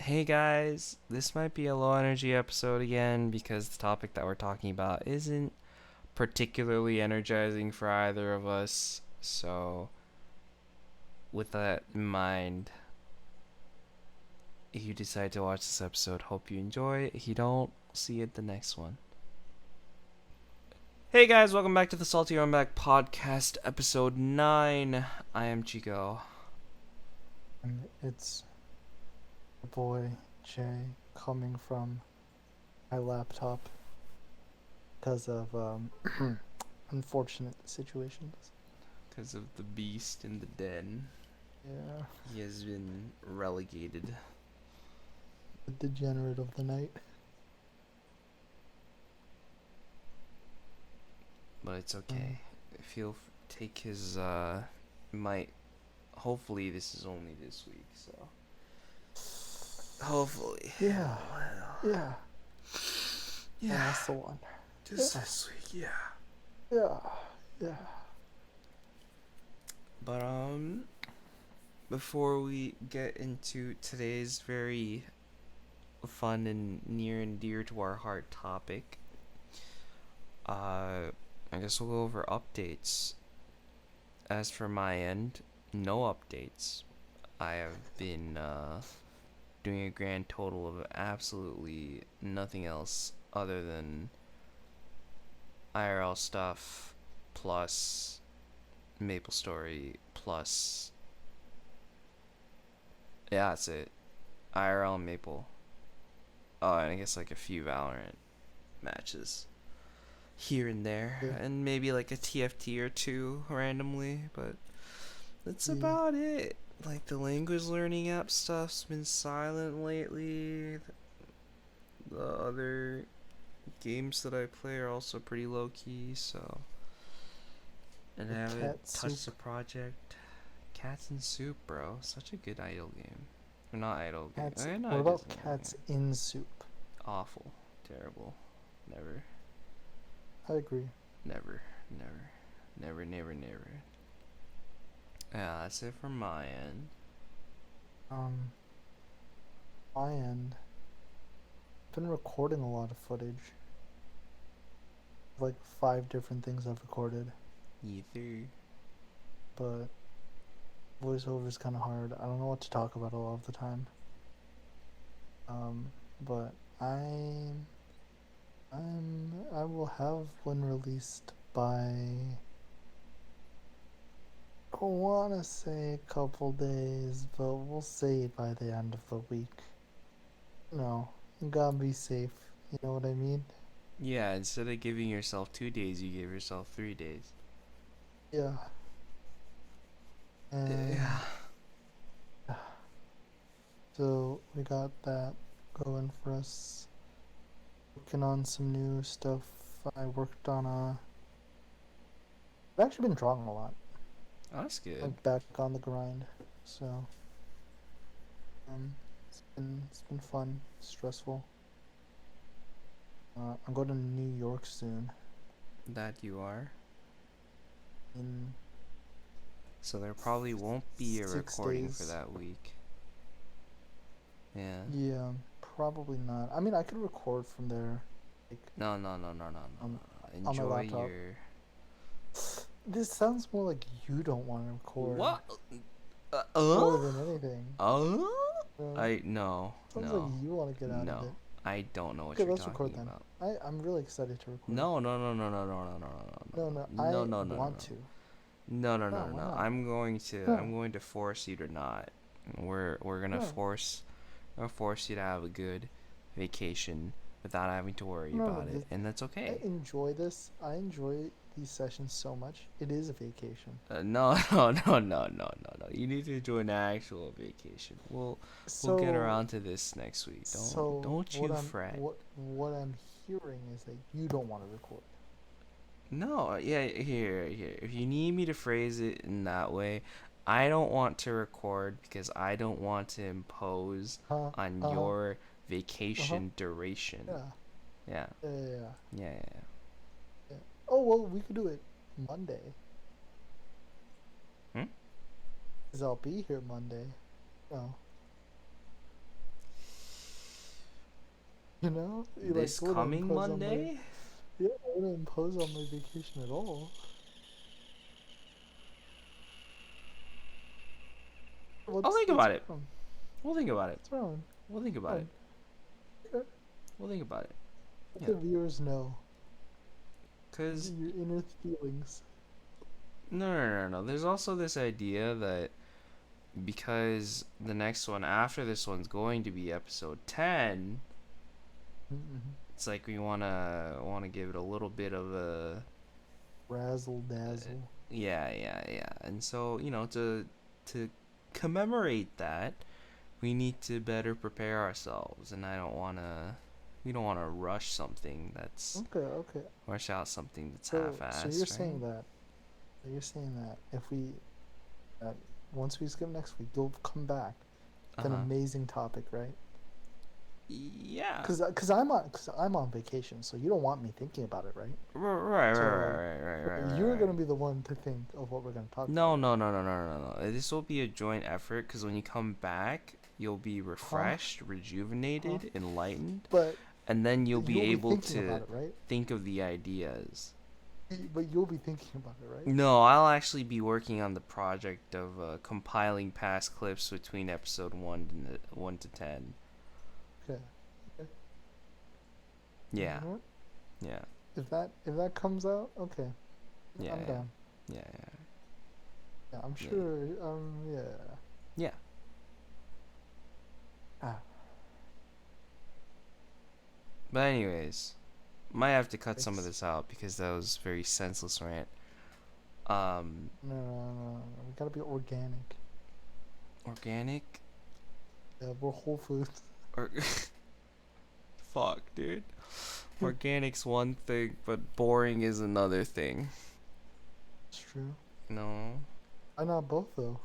Hey guys, this might be a low energy episode again because the topic that we're talking about isn't particularly energizing for either of us. So, with that in mind, if you decide to watch this episode, hope you enjoy. If you don't, see you at the next one. Hey guys, welcome back to the Salty Runback podcast, episode 9. I am Chico. And it's the boy Jay coming from my laptop because of unfortunate situations. Because of the beast in the den, Yeah, he has been relegated. the degenerate of the night. But it's okay. If he'll take his might. Hopefully, this is only this week. So hopefully. Yeah, Well, yeah, yeah. that's the one. Just Yeah. this week, yeah. Yeah. But before we get into today's very fun and near and dear to our heart topic, I guess we'll go over updates. As for my end, no updates. I have been doing a grand total of absolutely nothing else other than IRL stuff plus MapleStory plus yeah, that's it. IRL and Maple. Oh, and I guess like a few Valorant matches here and there, Yeah. and maybe like a TFT or two randomly, but that's Yeah. about it. Like the language learning app stuff's been silent lately. The other games that I play are also pretty low key, so. And I The haven't cat touched the soup. project. Cats and Soup, bro. Such a good idle game. Or not idle game. Cats. No, What it is about an idle cats game. in soup? Awful. Terrible. Never. I agree. Never. Never. Never, never, never. Yeah, that's it from my end. Um, my end. I've been recording a lot of footage. Like 5 different things I've recorded, Either. but voiceover is kind of hard. I don't know what to talk about a lot of the time. But I will have one released by, I want to say a couple days, but we'll say by the end of the week. No, you gotta be safe. You know what I mean? Yeah, instead of giving yourself 2 days, you gave yourself 3 days. Yeah. Yeah. And so we got that going for us. Working on some new stuff. I worked on I've actually been drawing a lot. Oh, that's good. Like back on the grind. So it's been fun, stressful. I'm going to New York soon. That you are. In So there probably won't be a 6 recording for days. that week. Yeah. Yeah, probably not. I mean, I could record from there. Like, No. on my Enjoy laptop. your. This sounds more like you don't want to record What? more than anything. I no Sounds like no you want to get out of no. it. I don't know what Okay, you're let's record talking then. about. I'm really excited to record. No. No, No I no no want no to. no no no No, no why no. not? I'm No, going to force you to not. We're gonna no, force you to have a good vacation without having to worry no, about no. it, and that's I okay. enjoy this. I enjoy these sessions so much. It is a vacation. No, no. You need to do an actual vacation. We'll get So, around to this next week. so Don't you fret. what I'm hearing is that you don't want to record. No, yeah, here. If you need me to phrase it in that way, I don't want to record because I don't want to impose Huh? on Uh huh. your Uh huh. vacation duration. Yeah. Yeah, Yeah. yeah. Yeah. Oh well, we could do it Monday. Hmm? Cause I'll be here Monday. Oh. You know, you like This wouldn't coming impose on my Monday? yeah, I wouldn't impose on my vacation at all. I'll think What's about it. wrong? We'll think about it. What's wrong? We'll think about it. Wrong? Okay. We'll think about it. Let Yeah. the viewers know Cause your inner feelings. no. There's also this idea that because the next one after this one's going to be episode 10, Mm-hmm. it's like we wanna give it a little bit of a Razzle dazzle. yeah. And so to commemorate that, we need to better prepare ourselves, and we don't wanna Okay, okay. rush out something that's So you're half-assed, saying right? that if we that once we skip next week, you'll come back Uh with an huh. amazing topic, right? Yeah. Cause I'm on vacation, so you don't want me thinking about it, right? So you're Right. gonna be the one to think of what we're gonna talk No, about, no, no, no, no, no, no. This will be a joint effort because when you come back, you'll be huh? refreshed, Huh? rejuvenated, enlightened, But and then you'll but be you'll be able thinking to about it, right? think of the ideas. But you'll be thinking about it, right? No, I'll actually be working on the project of compiling past clips between episode 1 to 10. Okay. Okay. You Yeah, know what? yeah, If that comes out, okay, yeah, I'm down. yeah, Yeah, I'm yeah, yeah. sure. Yeah. Yeah. Ah. But anyways, might have to cut some of It's this out because that was very senseless rant. Um, no. We gotta be organic. organic Yeah, we're Whole Foods. or fuck, dude. Organic's one thing, but boring is another thing. It's true. No. Why not both though?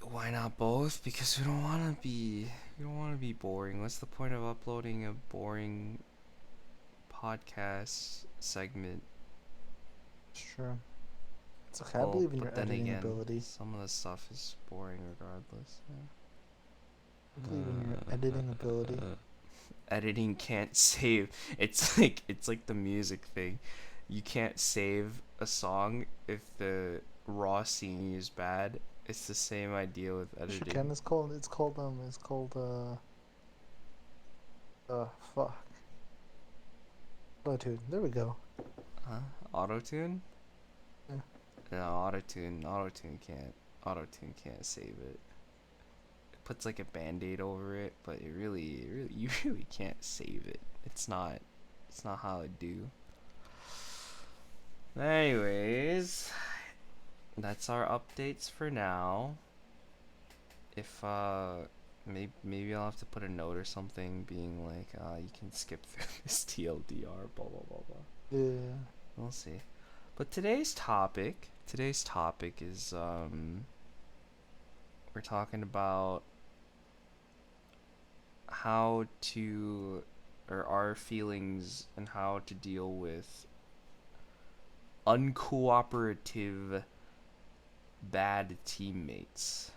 Why not both? Because we don't want to be boring. What's the point of uploading a boring podcast segment? It's true. It's okay. I Well, believe in but your then editing again, ability. some of the stuff is boring regardless. I believe in your editing ability. Editing can't save. It's like the music thing. You can't save a song if the raw scene is bad. It's the same idea with Yes, you can. editing. It's called fuck. Oh, dude. There we go. Huh? Autotune? Yeah. No, autotune can't save it. It puts like a band-aid over it, but you really can't save it. It's not how it do. Anyways, that's our updates for now. If maybe I'll have to put a note or something being like you can skip through this TLDR blah blah blah blah. Yeah. We'll see. But today's topic is we're talking about how to or our feelings and how to deal with uncooperative bad teammates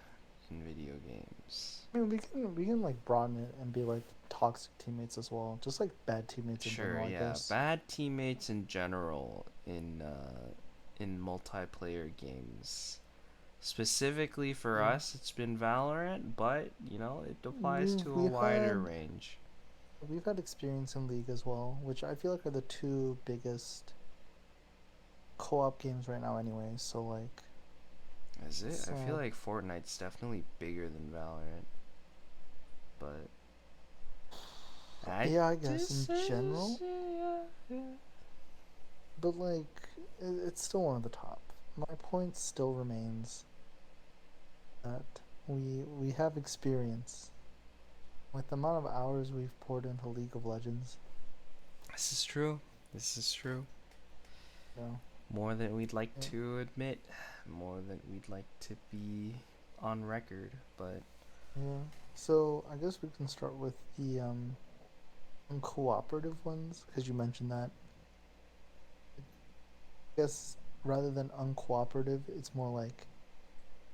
in video games. I mean, we can like broaden it and be like toxic teammates as well, just like bad teammates in Sure, general, I yeah, guess. bad teammates in general in multiplayer games. Specifically for Yeah. us, it's been Valorant, but it applies We've to a we've wider had range. we've had experience in League as well, which I feel like are the two biggest co-op games right now, anyways. So like, Is it? it's I feel like Fortnite's definitely bigger than Valorant, but I yeah, I guess in just general, yeah. but like, it's still one of the top. My point still remains that we have experience with the amount of hours we've poured into League of Legends. This is true. This is true. You know, More than we'd like yeah. to admit, more than we'd like to be on record, but Yeah. So I guess we can start with the uncooperative ones because you mentioned that. I guess rather than uncooperative, it's more like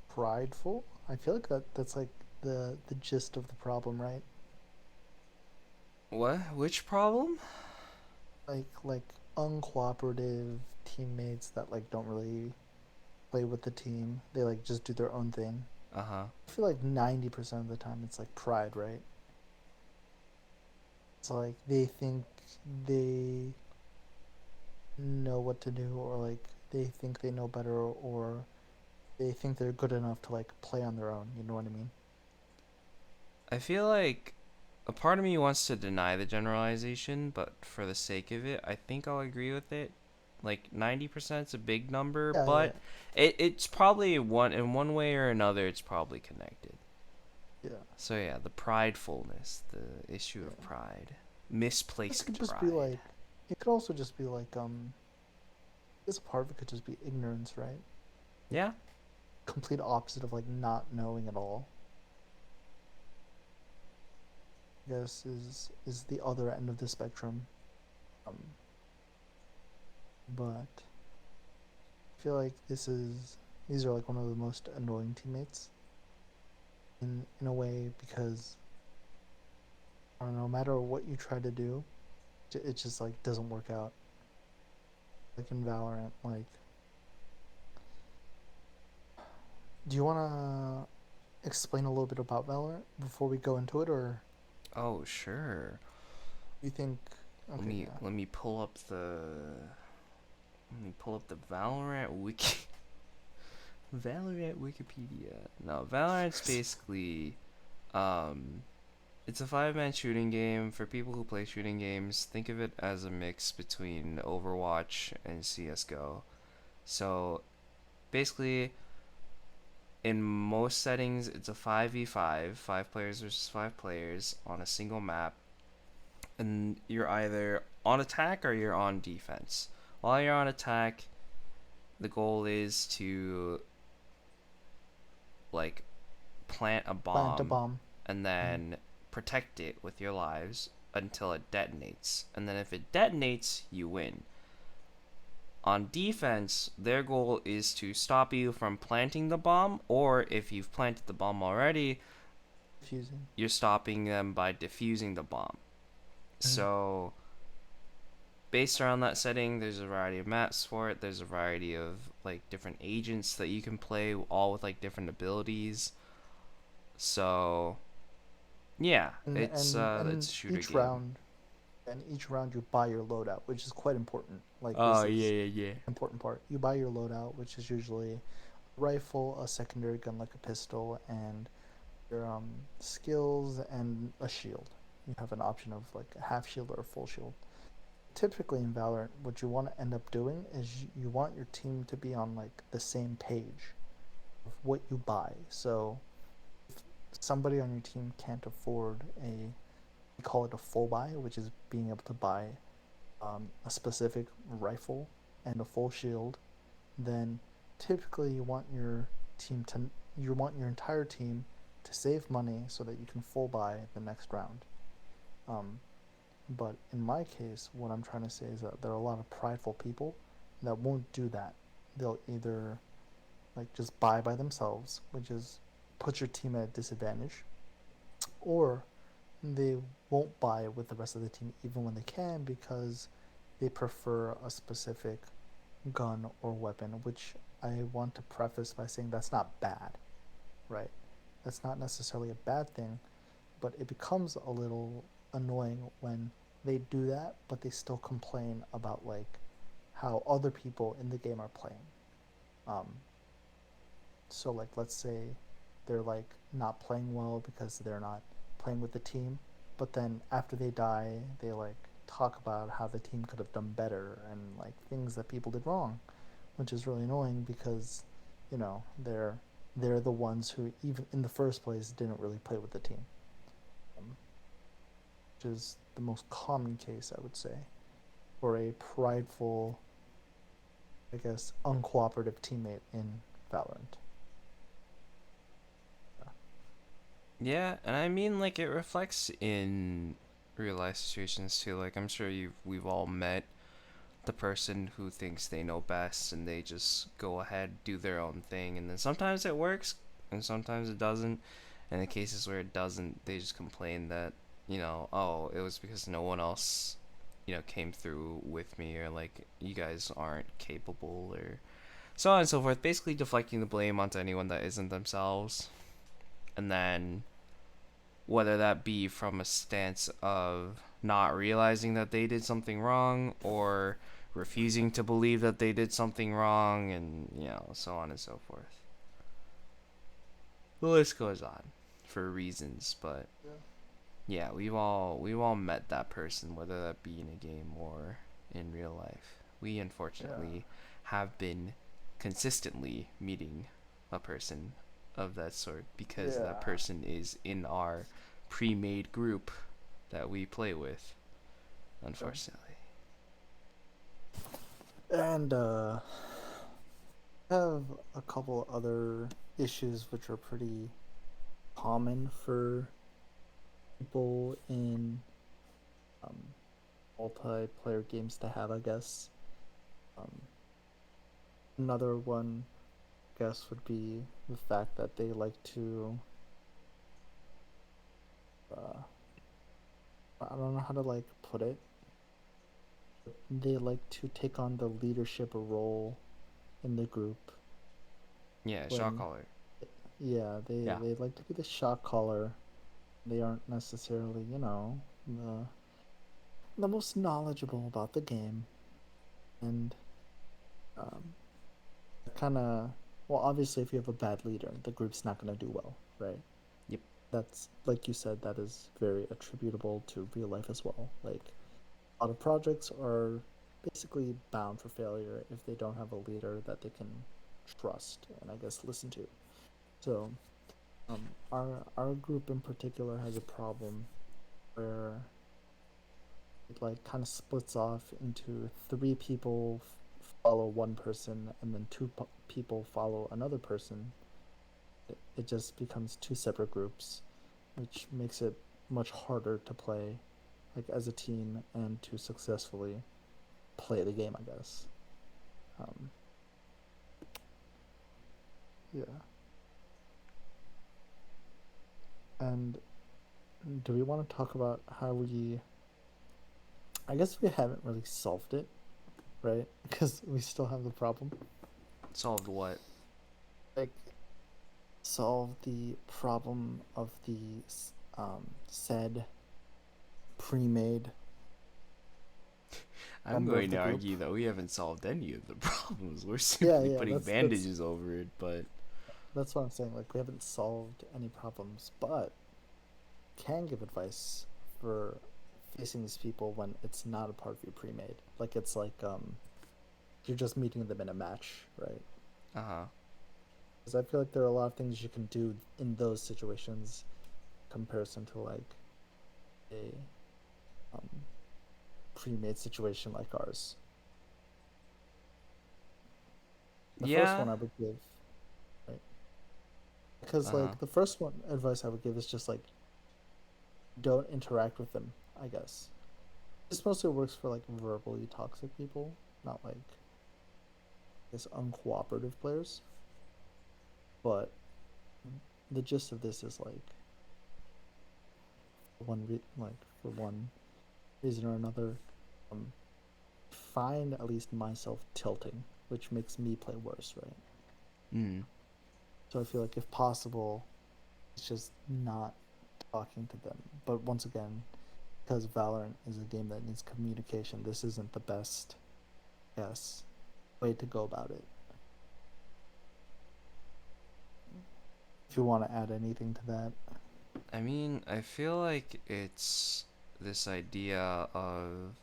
prideful. I feel like that's like the gist of the problem, right? What? Which problem? Like uncooperative teammates that like don't really play with the team. They like just do their own thing. Uh huh. I feel like 90% of the time it's like pride, right? It's like they think they know what to do, or like they think they know better, or they think they're good enough to like play on their own. You know what I mean? I feel like a part of me wants to deny the generalization, but for the sake of it, I think I'll agree with it. Like 90% is a big number, Yeah, yeah, but it's probably one in one way or another. It's probably connected. yeah, So yeah, the pridefulness, the issue of yeah. pride, This misplaced could just be pride. like, it could also just be like, this part of it could just be ignorance, right? Like, Yeah, complete opposite of like not knowing at all. I guess is the other end of the spectrum. Um, but I feel like these are like one of the most annoying teammates in a way because I don't know, no matter what you try to do, it just like doesn't work out. Like in Valorant, like, do you want to explain a little bit about Valorant before we go into it, or oh sure. do you think? Let Okay, me yeah, let me pull up the let me pull up the Valorant wiki. Valorant Wikipedia. No, Valorant's basically um it's a five-man shooting game. For people who play shooting games, think of it as a mix between Overwatch and CS:GO. So basically, in most settings, it's a 5v5, five players versus five players on a single map, and you're either on attack or you're on defense. While you're on attack, the goal is to like plant a plant a bomb bomb. and Mm. then protect it with your lives until it detonates. And then if it detonates, you win. On defense, their goal is to stop you from planting the bomb, or if you've planted the bomb already, Fusing. you're stopping them by defusing the bomb. Mm. So, based around that setting, there's a variety of maps for it. There's a variety of like different agents that you can play, all with like different abilities. So, yeah, And it's and a shooter each game. round, and each round you buy your loadout, which is quite important. Like Oh this yeah, is yeah, yeah. important part. You buy your loadout, which is usually a rifle, a secondary gun like a pistol, and your skills and a shield. You have an option of like a half shield or a full shield. Typically in Valorant, what you want to end up doing is you want your team to be on like the same page of what you buy. So if somebody on your team can't afford we call it a full buy, which is being able to buy a specific rifle and a full shield, then typically team to you want your entire team to save money so that you can full buy the next round. Um, but in my case, what I'm trying to say is that there are a lot of prideful people that won't do that. They'll either like just buy by themselves, which is puts your team at a disadvantage, or they won't buy with the rest of the team even when they can because they prefer a specific gun or weapon, which I want to preface by saying that's not bad, right? That's not necessarily a bad thing, but it becomes a little annoying when they do that, but they still complain about like how other people in the game are playing. Um, so like let's say they're like not playing well because they're not playing with the team, but then after they die, they like talk about how the team could have done better and like things that people did wrong, which is really annoying because they're the ones who even in the first place didn't really play with the team, um, which is the most common case I would say for a prideful, I guess, uncooperative teammate in Valorant. Yeah, and I mean like it reflects in real life situations too. Like I'm sure we've all met the person who thinks they know best and they just go ahead do their own thing, and then sometimes it works and sometimes it doesn't. And the cases where it doesn't, they just complain that, oh, it was because no one else, came through with me, or like, you guys aren't capable, or so on and so forth. Basically deflecting the blame onto anyone that isn't themselves. And then whether that be from a stance of not realizing that they did something wrong, or refusing to believe that they did something wrong, and so on and so forth. The list goes on for reasons, but Yeah. yeah, we've all met that person, whether that be in a game or in real life. We Yeah. unfortunately have been consistently meeting a person of that sort, because that Yeah. person is in our pre-made group that we play with, Yeah. unfortunately. And I have a couple other issues which are pretty common for people in um, multiplayer games to have, I guess. Um, Another one, I guess, would be the fact that they like to, uh, I don't know how to like put it. They like to take on the leadership role in the group Yeah, shot when, caller. yeah, Yeah. they like to be the shot caller. They aren't necessarily, the most knowledgeable about the game, and um, kind of, well, obviously, if you have a bad leader, the group's not going to do well, right? Yep. That's like you said, that is very attributable to real life as well. Like a lot of projects are basically bound for failure if they don't have a leader that they can trust and I guess listen to. So, our group in particular has a problem where it like kind of splits off into three people follow one person and then two people follow another person. It just becomes two separate groups, which makes it much harder to play like as a team and to successfully play the game, I guess. Um, yeah. And do we want to talk about how we? I guess we haven't really solved it, right? Because we still have the problem. Solved what? Like solve the problem of the said pre-made I'm member of going the to group. argue that we haven't solved any of the problems. We're Yeah, simply yeah, putting that's bandages over it, but that's what I'm saying. Like we haven't solved any problems, but can give advice for facing these people when it's not a part of your pre-made. Like it's like you're just meeting them in a match, right? uh-huh. Because I feel like there are a lot of things you can do in those situations in comparison to like a um, pre-made situation like ours. The first Yeah. one I would give, right? Because Uh-huh. like the first one advice I would give is just like don't interact with them, I guess. This mostly works for like verbally toxic people, not like I guess uncooperative players. But the gist of this is like for one reason or another, um, find at least myself tilting, which makes me play worse, right? Mm. So I feel like if possible, it's just not talking to them. But once again, because Valorant is a game that needs communication, this isn't the best, yes, way to go about it. If you want to add anything to that, I mean, I feel like it's this idea of,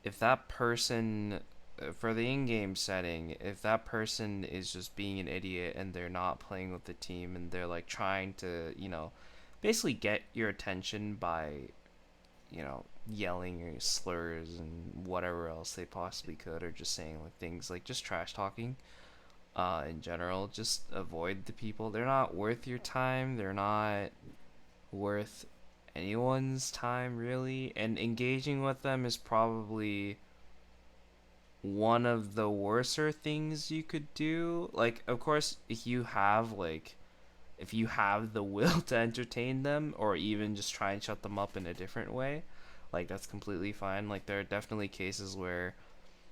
if that person, for the in-game setting, if that person is just being an idiot and they're not playing with the team, and they're like trying to, basically get your attention by, yelling or slurs and whatever else they possibly could, or just saying like things like just trash talking, in general, just avoid the people. They're not worth your time. They're not worth anyone's time, really. And engaging with them is probably one of the worser things you could do. Like, of course, if you have like if you have the will to entertain them or even just try and shut them up in a different way, like that's completely fine. Like there are definitely cases where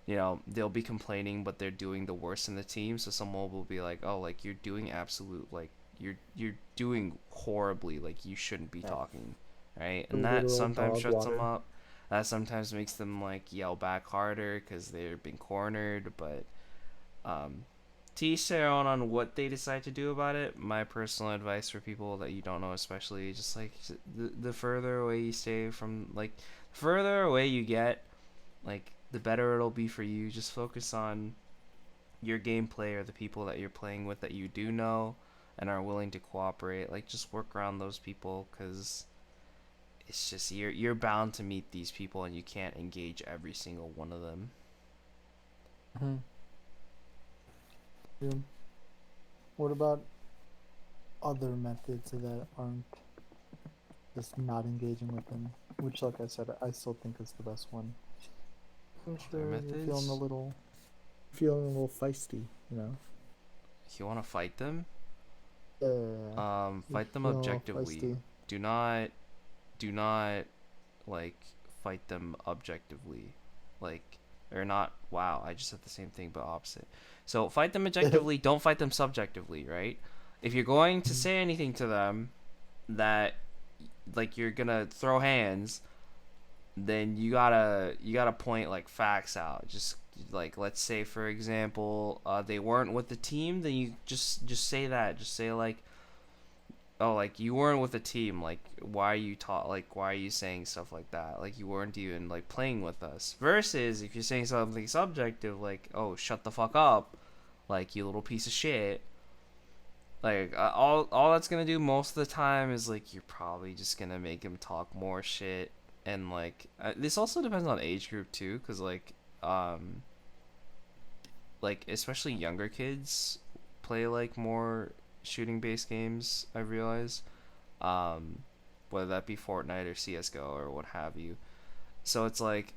they'll be complaining but they're doing the worst in the team, so someone will be like, oh, like you're doing absolute, like you're doing horribly, like you shouldn't be Right. talking, right? The And that literal sometimes dog shuts them water. up. That sometimes makes them like yell back harder because they're being cornered. But um to each their own on what they decide to do about it. My personal advice for people that you don't know, especially, just like the further away you stay from, like, the further away you get, like, the better it'll be for you. Just focus on your gameplay or the people that you're playing with that you do know and are willing to cooperate. Like, just work around those people, because it's just you're bound to meet these people and you can't engage every single one of them. Hmm. Yeah. What about other methods that aren't just not engaging with them? Which, like I said, I still think is the best one. I'm Other sure you're methods? feeling a little feisty, you know. If you want to fight them, Yeah, you're fight them feeling a little objectively. feisty. Do not, do not, like, fight them objectively. Like, or not, wow, I just said the same thing but opposite. So fight them objectively, don't fight them subjectively, right? If you're going to say anything to them that, like, you're gonna throw hands, then you gotta point, like, facts out. Just, like, let's say for example, they weren't with the team, then you just say that. Just say, like, oh, like, you weren't with the team, like, why are you saying stuff like that, like, you weren't even, like, playing with us. Versus if you're saying something subjective, like, oh, shut the fuck up, like, you little piece of shit. Like, all that's gonna do most of the time is, like, you're probably just gonna make him talk more shit. And, like, this also depends on age group too, because, um like, especially younger kids play, like, more shooting based games, I realize, um, whether that be Fortnite or CS:GO or what have you. So it's like,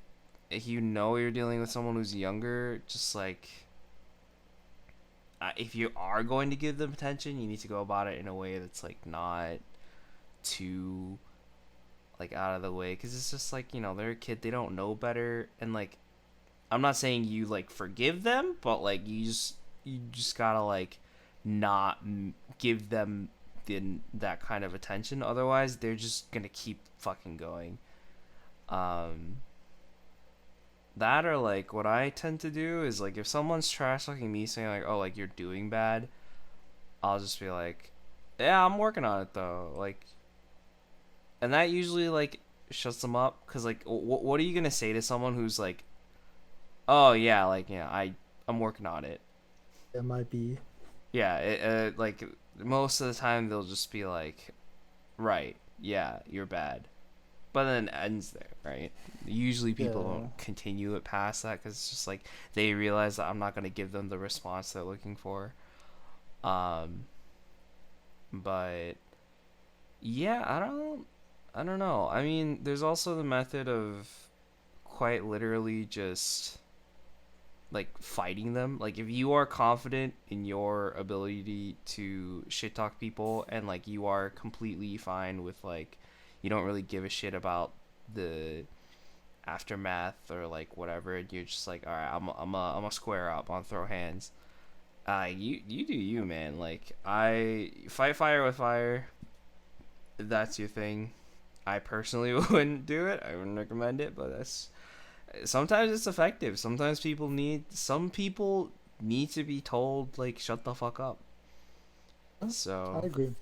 if you're dealing with someone who's younger, just like, if you are going to give them attention, you need to go about it in a way that's, like, not too, like, out of the way, because it's just like, they're a kid, they don't know better. And, like, I'm not saying you, like, forgive them, but, like, you just gotta, like, not give them that kind of attention. Otherwise, they're just gonna keep fucking going. Um, that, or, like, what I tend to do is, like, if someone's trash talking me, saying, like, oh, like, you're doing bad, I'll just be like, yeah, I'm working on it though. Like, and that usually, like, shuts them up, because, like, what are you gonna say to someone who's like, oh yeah, like, yeah, I'm working on it. It might be. Yeah, like, most of the time they'll just be like, right, yeah, you're bad, but then it ends there, right? Usually people Yeah. don't continue it past that, because it's just like they realize that I'm not gonna give them the response they're looking for. Um, but yeah, I don't know. I mean, there's also the method of quite literally just, like, fighting them. Like, if you are confident in your ability to shit talk people, and, like, you are completely fine with, like, you don't really give a shit about the aftermath or, like, whatever, and you're just like, all right, I'm a square up, on throw hands. You do you, man. Like, I fight fire with fire. If that's your thing, I personally wouldn't do it. I wouldn't recommend it, but that's, sometimes it's effective. Some people need to be told, like, shut the fuck up. Huh? I So agree.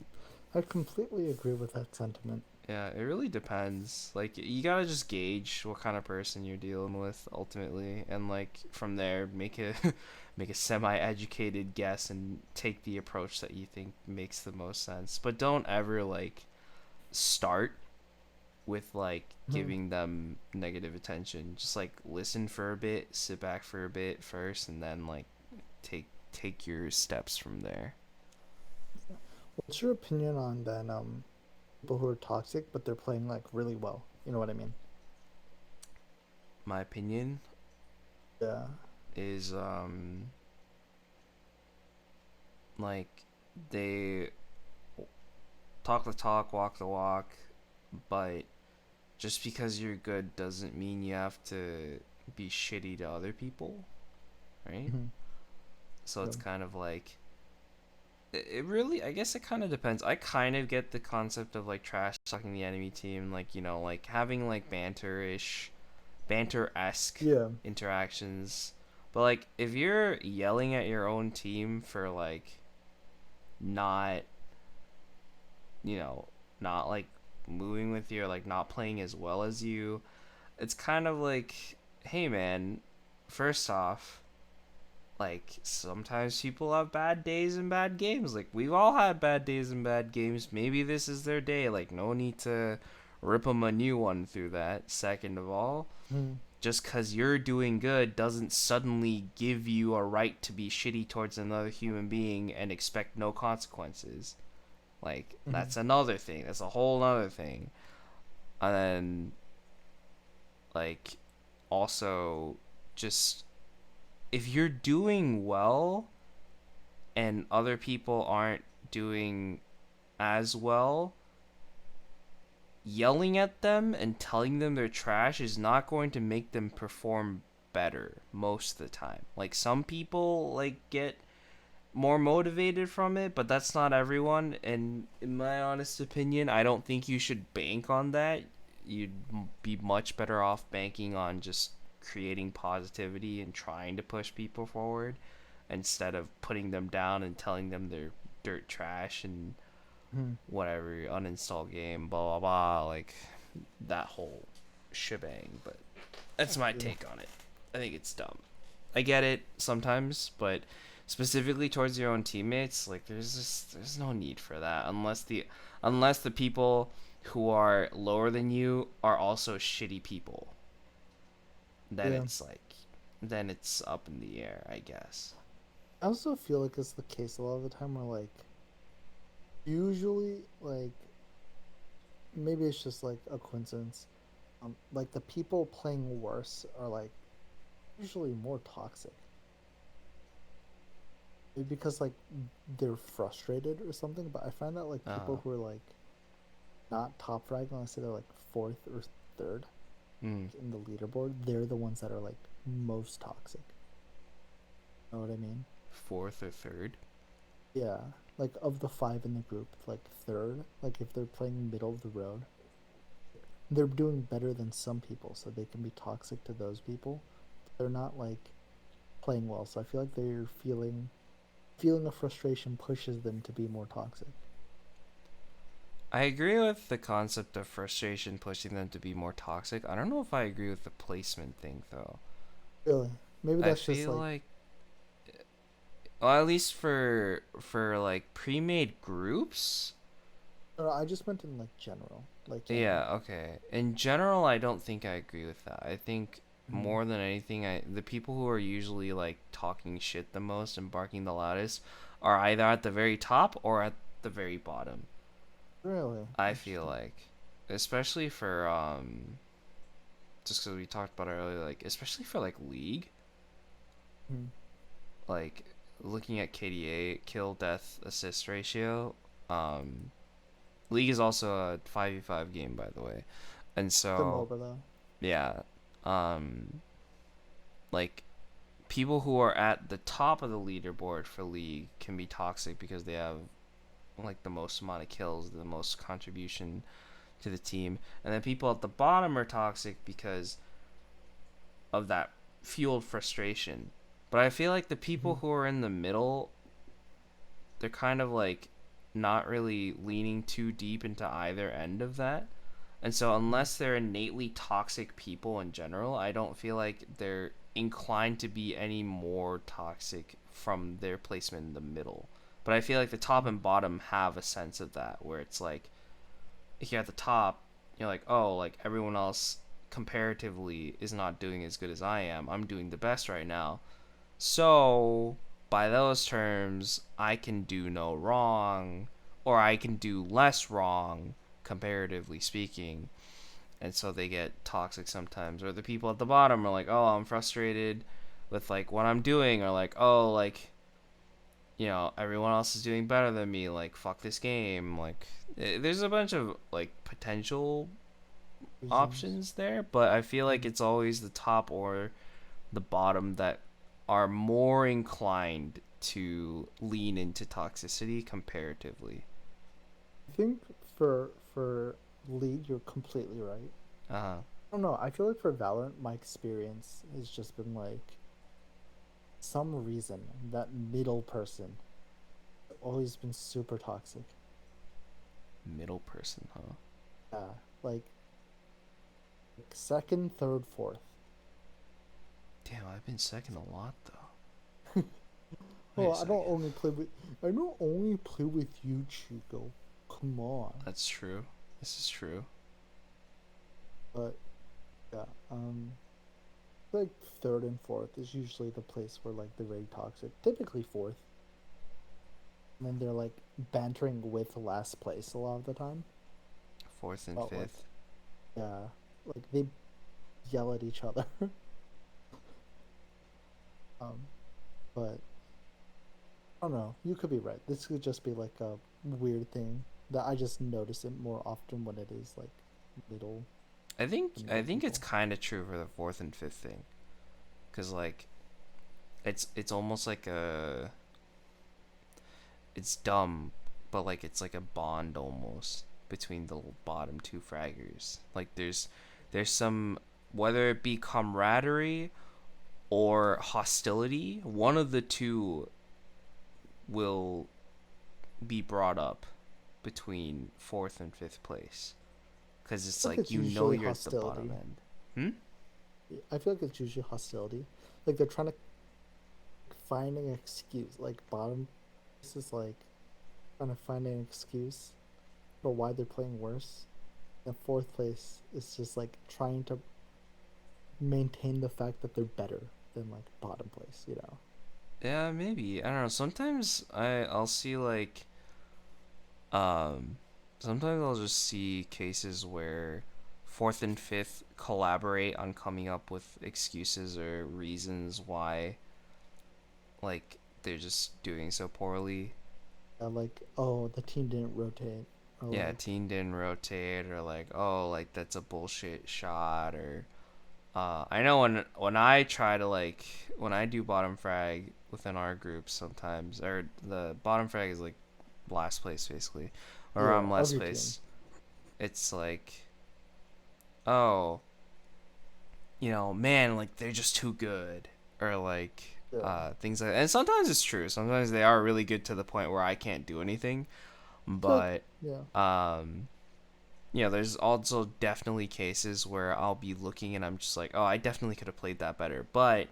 I completely agree with that sentiment. yeah, it really depends. Like, you gotta just gauge what kind of person you're dealing with ultimately, and, like, from there make a make a semi-educated guess and take the approach that you think makes the most sense. But don't ever, like, start with, like, Mhm. giving them negative attention. Just, like, listen for a bit, sit back for a bit first, and then, like, take your steps from there. What's your opinion on then people who are toxic but they're playing like really well? You know what I mean? My opinion Yeah. is, like, they talk the talk, walk the walk, but just because you're good doesn't mean you have to be shitty to other people, right? Mm-hmm. So Yeah. it's kind of like it really, I guess it kind of depends. I kind of get the concept of like trash talking the enemy team, like, you know, like having like banter-esque Yeah. interactions. But like if you're yelling at your own team for like not, you know, not like moving with you or like not playing as well as you, it's kind of like, hey man, first off, like sometimes people have bad days and bad games. Like we've all had bad days and bad games. Maybe this is their day. Like no need to rip them a new one through that. Second of all, Mm-hmm. just because you're doing good doesn't suddenly give you a right to be shitty towards another human being and expect no consequences. Like Mm-hmm. that's another thing. That's a whole other thing. And then like also just if you're doing well and other people aren't doing as well, yelling at them and telling them they're trash is not going to make them perform better most of the time. Like some people like get more motivated from it, but that's not everyone. And in my honest opinion, I don't think you should bank on that. You'd be much better off banking on just creating positivity and trying to push people forward instead of putting them down and telling them they're dirt trash and Mm-hmm. whatever, uninstall game, blah blah blah, like that whole shebang. But that's my Yeah. take on it. I think it's dumb. I get it sometimes, but specifically towards your own teammates, like there's no need for that unless the people who are lower than you are also shitty people. Then Yeah. it's like then it's up in the air, I guess. I also feel like it's the case a lot of the time where like usually like maybe it's just like a coincidence. Like the people playing worse are like usually more toxic. Maybe because like they're frustrated or something. But I find that like Uh, people who are like not top frag, let's say they're like fourth or third mm, in the leaderboard, they're the ones that are like most toxic. Know what I mean? fourth or third. Yeah. Like of the five in the group, like third, like if they're playing middle of the road, they're doing better than some people, so they can be toxic to those people. They're not like playing well, so I feel like they're feeling of frustration pushes them to be more toxic. I agree with the concept of frustration pushing them to be more toxic. I don't know if I agree with the placement thing though. Really? Maybe I that's just feel like like, well, at least for like pre-made groups. no, I just meant in like general. Like, you know. Yeah, okay. In general, I don't think I agree with that. I think Mhm. more than anything, the people who are usually like talking shit the most and barking the loudest are either at the very top or at the very bottom. Really I feel interesting. like, especially for just because we talked about it earlier, like especially for like League, Mhm. like looking at KDA, kill death assist ratio. Um, League is also a 5v5 game, by the way, and The so MOBA though. yeah, like people who are at the top of the leaderboard for League can be toxic because they have like the most amount of kills, the most contribution to the team, and then people at the bottom are toxic because of that fueled frustration. But I feel like the people Mhm. who are in the middle, they're kind of like not really leaning too deep into either end of that. And so Mhm. unless they're innately toxic people in general, I don't feel like they're inclined to be any more toxic from their placement in the middle. But I feel like the top Mhm. and bottom have a sense of that where it's like if you're at the top, you're like, "Oh, like everyone else comparatively is not doing as good as I am. I'm doing the best right now." So, by those terms, I can do no wrong, or I can do less wrong, comparatively speaking. And so they get toxic sometimes. Or the people at the bottom are like, oh, I'm frustrated with like what I'm doing, or like, oh, like everyone else is doing better than me. Like, fuck this game. Like, there's a bunch of like potential Reasons. options there, but I feel like Mm. it's always the top or the bottom that are more inclined to lean into toxicity comparatively. I think for League, you're completely right. Uh, I don't know. I feel like for Valorant, my experience has just been like some reason that middle person always been super toxic. Middle person, huh? Yeah, like second, third, fourth. Damn, I've been second a lot though. Wait a Oh, I don't second. only play with I don't only play with you, Chico. Come on. That's true. This is true. But yeah, like third and fourth is usually the place where like they're very toxic. Typically fourth, and then they're like bantering with last place a lot of the time. Fourth and But like, fifth. yeah, like they yell at each other. um, but I don't know. You could be right. This could just be like a weird thing that I just notice it more often when it is like middle I think the I middle think it's people. kind of true for the fourth and fifth thing, cause like it's almost like it's dumb, but like it's like a bond almost between the bottom two fraggers. Like there's some, whether it be camaraderie or hostility, one of the two will be brought up between fourth and fifth place, because it's I feel like like it's usually you're at the bottom hostility. end. Hmm. I feel like it's usually hostility. Like they're trying to find an excuse. Like bottom is like trying to find an excuse for why they're playing worse. And fourth place is just like trying to maintain the fact that they're better than like bottom place. You know. Yeah, maybe. I don't know. Sometimes I'll see like um sometimes I'll just see cases where fourth and fifth collaborate on coming up with excuses or reasons why like they're just doing so poorly. Like oh the team didn't rotate or Yeah, like team didn't rotate, or like, oh, like that's a bullshit shot, or I know when I try to like when I do bottom frag within our group sometimes, or the bottom frag is like last place basically, or yeah last every team. place, it's like, oh, man, like they're just too good, or like Yeah. things like that. And sometimes it's true. Sometimes they are really good to the point where I can't do anything, So like but yeah. um there's also definitely cases where I'll be looking and I'm just like, oh, I definitely could have played that better. But,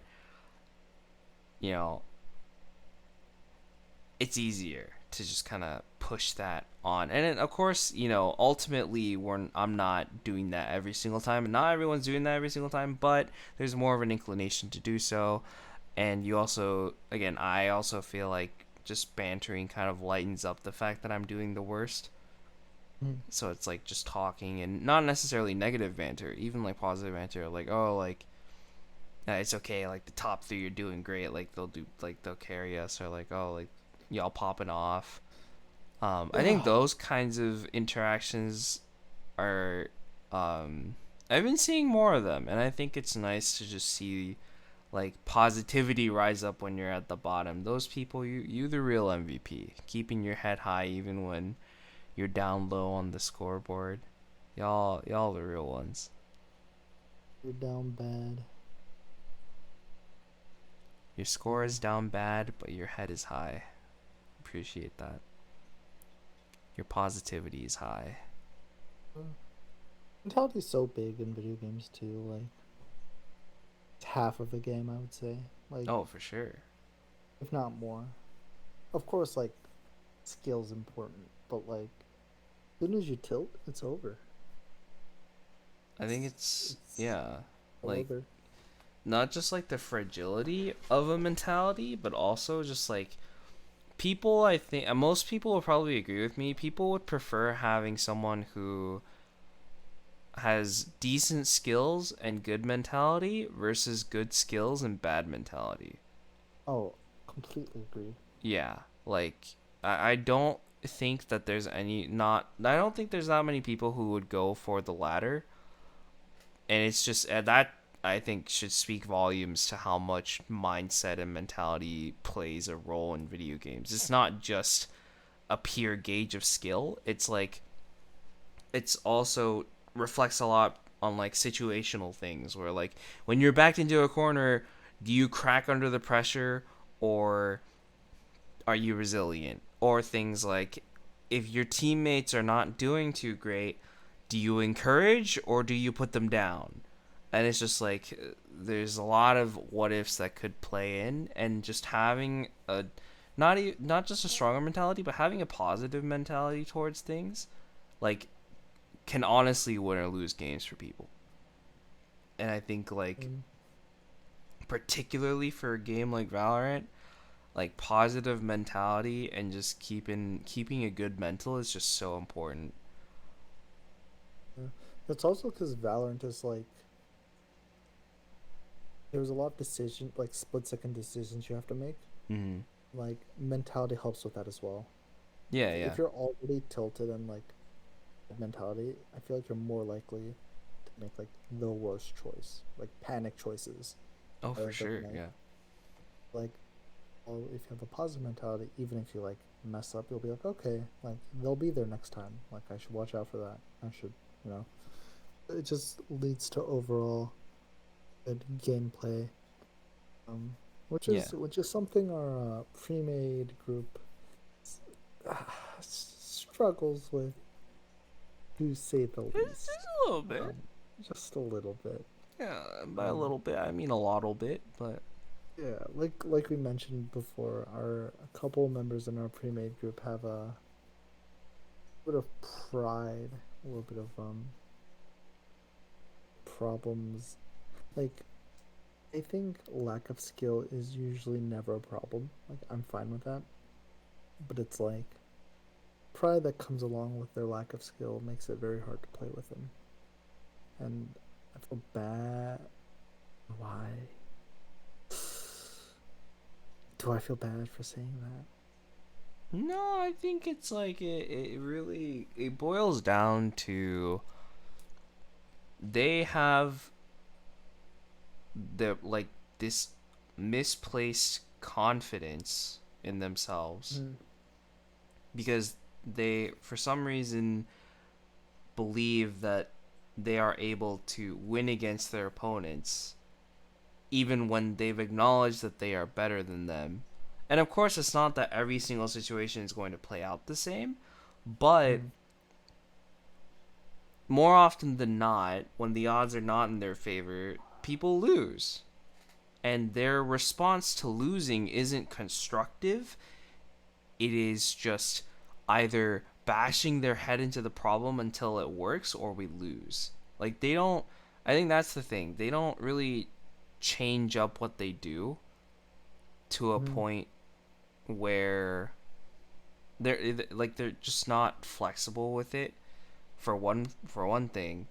you know, it's easier to just kind of push that on. And then, of course, ultimately, I'm not doing that every single time. And not everyone's doing that every single time, but there's more of an inclination to do so. And you also, again, I also feel like just bantering kind of lightens up the fact that I'm doing the worst. Mm. So it's like just talking, and not necessarily negative banter, even like positive banter, like, oh, like, it's okay, like the top three are doing great, like they'll carry us, or like, oh, like y'all popping off. I think Yeah. those kinds of interactions are I've been seeing more of them, and I think it's nice to just see like positivity rise up when you're at the bottom. Those people, you the real MVP, keeping your head high even when you're down low on the scoreboard. Y'all the real ones. You're down bad. Your score Yeah. is down bad, but your head is high. Appreciate that. Your positivity is high. Mentality is so big in video games too. Like it's half of the game, I would say. Like Oh, for sure. if not more. Of course, like skill's important, but like as soon as you tilt, it's over. I think It's yeah, all like over. not just like the fragility of a mentality, but also just like people, I think most people will probably agree with me. People would prefer having someone who has decent skills and good mentality versus good skills and bad mentality. Oh, completely agree. Yeah. Like I don't think that there's any not I don't think there's that many people who would go for the latter, and it's just that I think should speak volumes to how much mindset and mentality plays a role in video games. It's not just a pure gauge of skill. It's like it's also reflects a lot on like situational things where like when you're backed into a corner, do you crack under the pressure or are you resilient? Or things like if your teammates are not doing too great, do you encourage or do you put them down? And it's just like there's a lot of what ifs that could play in, and just having a not just a stronger mentality, but having a positive mentality towards things, like can honestly win or lose games for people. And I think like Mm, particularly for a game like Valorant, like positive mentality and just keeping a good mental is just so important. yeah. It's also because Valorant is like there's a lot of decision like split second decisions you have to make. Mm-hmm. Like mentality helps with that as well. Yeah, If yeah. you're already tilted and like mentality, I feel like you're more likely to make like the worst choice, like panic choices, Oh, for rather than sure. Yeah. like well, if you have a positive mentality, even if you like mess up, you'll be like, okay, like they'll be there next time. Like I should watch out for that. I should, you know, it just leads to overall good gameplay, um, Yeah. which is something our pre-made group struggles with, to say the least. Just a little bit. Um, just a little bit. Yeah, by a Um, little bit, I mean a little bit, but yeah, like we mentioned before, our a couple members in our pre-made group have a bit of pride, a little bit of problems. Like I think lack of skill is usually never a problem. Like I'm fine with that, but it's like pride that comes along with their lack of skill makes it very hard to play with them. And I feel bad. Why do I feel bad for saying that? no, I think it's like it really it boils down to they have the like this misplaced confidence in themselves Mm, because they for some reason believe that they are able to win against their opponents even when they've acknowledged that they are better than them. And of course, it's not that every single situation is going to play out the same, but mm, more often than not, when the odds are not in their favor, people lose. And their response to losing isn't constructive, it is just either bashing their head into the problem until it works or we lose. Like, they don't. I think that's the thing. They don't really change up what they do to a mm, point where they're just not flexible with it for one thing.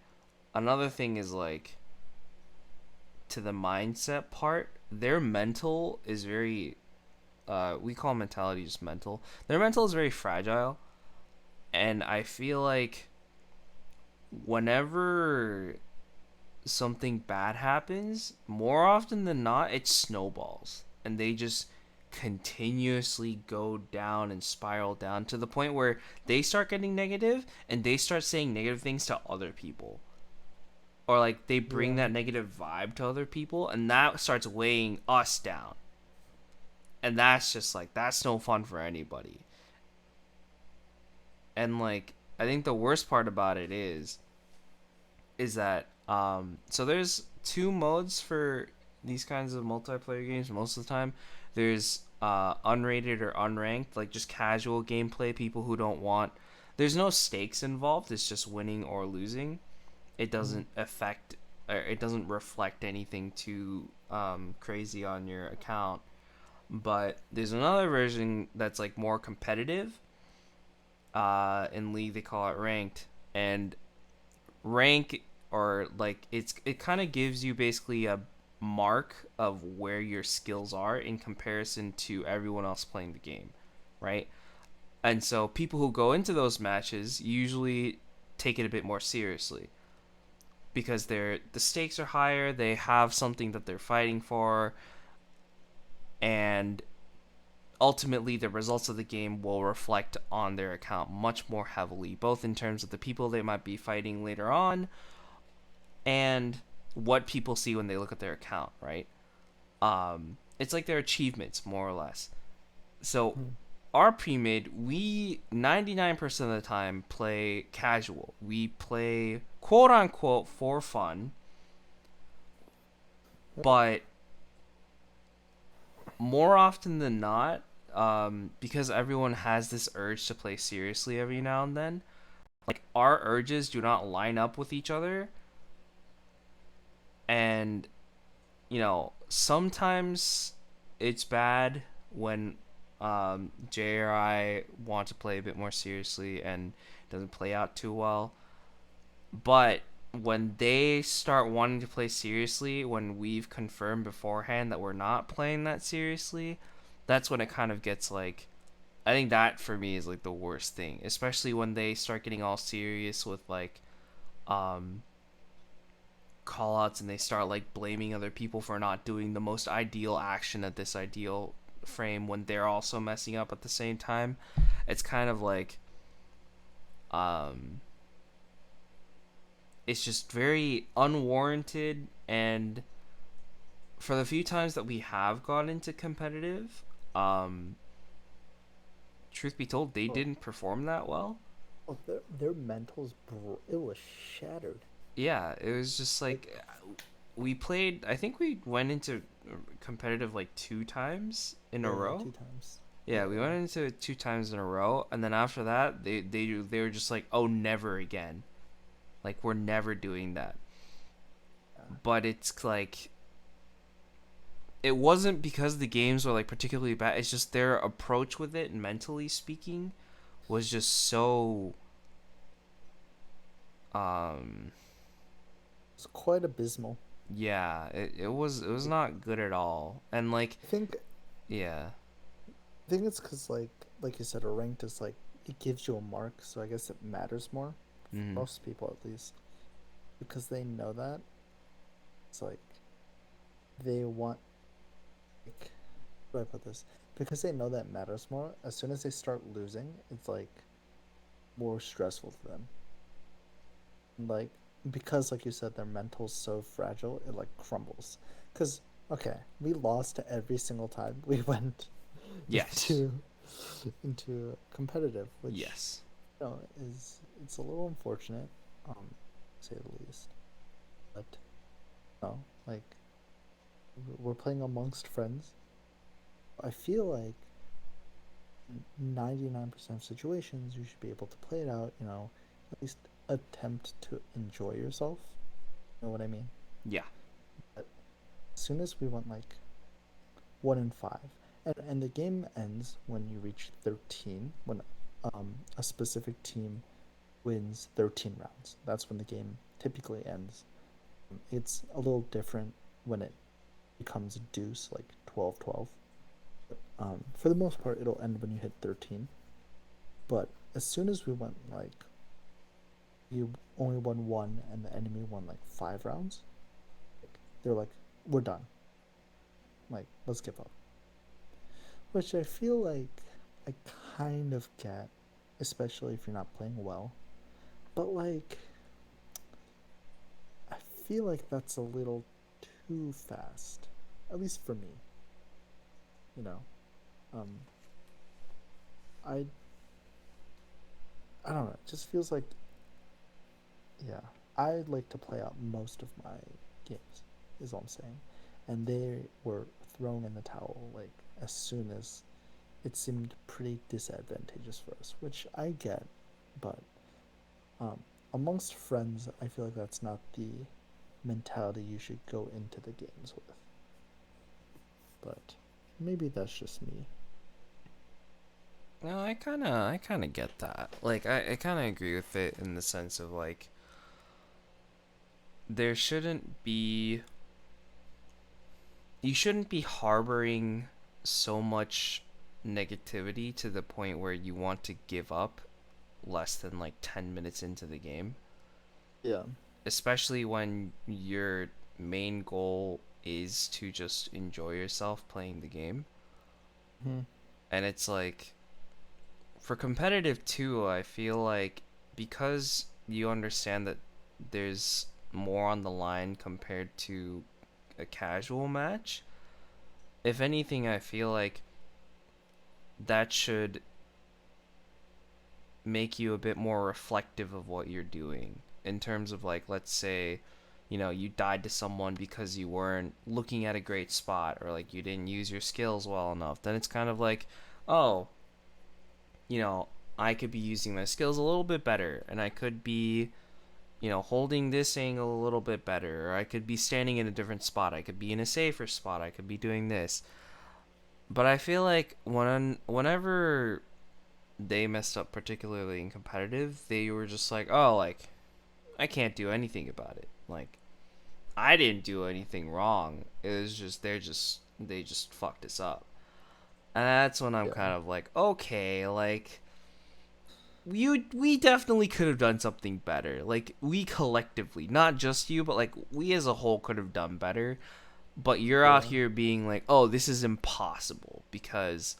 Another thing is like to the mindset part, their mental is very we call mentality just mental. Their mental is very fragile, and I feel like whenever something bad happens, more often than not, it snowballs. And they just continuously go down and spiral down to the point where they start getting negative and they start saying negative things to other people. Or like they bring yeah. that negative vibe to other people and that starts weighing us down. And that's just like that's no fun for anybody. And like I think the worst part about it is that so there's two modes for these kinds of multiplayer games most of the time. There's unrated or unranked, like just casual gameplay, people who don't want there's no stakes involved, it's just winning or losing. It Mm, doesn't affect or it doesn't reflect anything too crazy on your account. But there's another version that's like more competitive. In League they call it ranked, and rank or like it kind of gives you basically a mark of where your skills are in comparison to everyone else playing the game. right? And so people who go into those matches usually take it a bit more seriously because the stakes are higher, they have something that they're fighting for, and ultimately the results of the game will reflect on their account much more heavily, both in terms of the people they might be fighting later on and what people see when they look at their account, right? It's like their achievements, more or less. So Hmm. our pre-made, we 99% of the time play casual. We play quote unquote for fun, Yep. but more often than not, because everyone has this urge to play seriously every now and then, like our urges do not line up with each other, and sometimes it's bad when Jay or I want to play a bit more seriously and it doesn't play out too well. But when they start wanting to play seriously, when we've confirmed beforehand that we're not playing that seriously, that's when it kind of gets like, I think that for me is like the worst thing, especially when they start getting all serious with like um call outs and they start like blaming other people for not doing the most ideal action at this ideal frame when they're also messing up at the same time. It's kind of like um it's just very unwarranted, and for the few times that we have got into competitive, um truth be told, they Oh, didn't perform that well. oh, their mentals, it was shattered. Yeah, it was just Like, like we played, I think we went into competitive like two times in a yeah, row. 2 times. Yeah, Yeah, we yeah. went into it two times in a row, and then after that, they were just like, "Oh, never again! Like we're never doing that." Yeah. But it's like it wasn't because the games were like particularly bad. It's just their approach with it, mentally speaking, was just so um It's quite abysmal. yeah. It was not good at all, and like I think yeah. I think it's because like you said, a ranked is like it gives you a mark, so I guess it matters more for Mm-hmm. most people at least because they know that it's like they want like how do I put this? Because they know that matters more. As soon as they start losing, it's like more stressful to them. Like because like you said, their mental's so fragile, it like crumbles. Because okay, we lost every single time we went Yes. into into competitive, which Yes. is it's a little unfortunate, to say the least. But no, like we're playing amongst friends. I feel like 99% of situations you should be able to play it out. At least attempt to enjoy yourself. You know what I mean? Yeah. But as soon as we went like 1 in 5, and the game ends when you reach 13, when a specific team wins 13 rounds. That's when the game typically ends. It's a little different when it becomes a deuce, like 12-12. For the most part, it'll end when you hit 13. But as soon as we went like, you only won one and the enemy won like 5 rounds, they're like, we're done. Like, let's give up. Which I feel like I kind of get, especially if you're not playing well. But like, I feel like that's a little too fast, at least for me. You know, um, I I don't know. It just feels like yeah. I like to play out most of my games. Is all I'm saying, and they were thrown in the towel like as soon as it seemed pretty disadvantageous for us, which I get, but um, amongst friends, I feel like that's not the mentality you should go into the games with. But maybe that's just me. No, I kind of get that. Like I kind of agree with it in the sense of like there shouldn't be you shouldn't be harboring so much negativity to the point where you want to give up less than like 10 minutes into the game, Yeah. especially when your main goal is to just enjoy yourself playing the game. Hmm. And it's like for competitive too, I feel like because you understand that there's more on the line compared to a casual match, if anything, I feel like that should make you a bit more reflective of what you're doing in terms of like, let's say, you died to someone because you weren't looking at a great spot or like you didn't use your skills well enough. Then it's kind of like, oh, you know, I could be using my skills a little bit better, and I could be, holding this angle a little bit better, or I could be standing in a different spot. I could be in a safer spot. I could be doing this. But I feel like whenever they messed up, particularly in competitive, they were just like, oh, like, I can't do anything about it. Like, I didn't do anything wrong. It was just, they just fucked us up. And that's when I'm Yeah. kind of like, okay, like, we definitely could have done something better. Like, we collectively, not just you, but like we as a whole could have done better. But you're out Yeah. here being like, oh, this is impossible because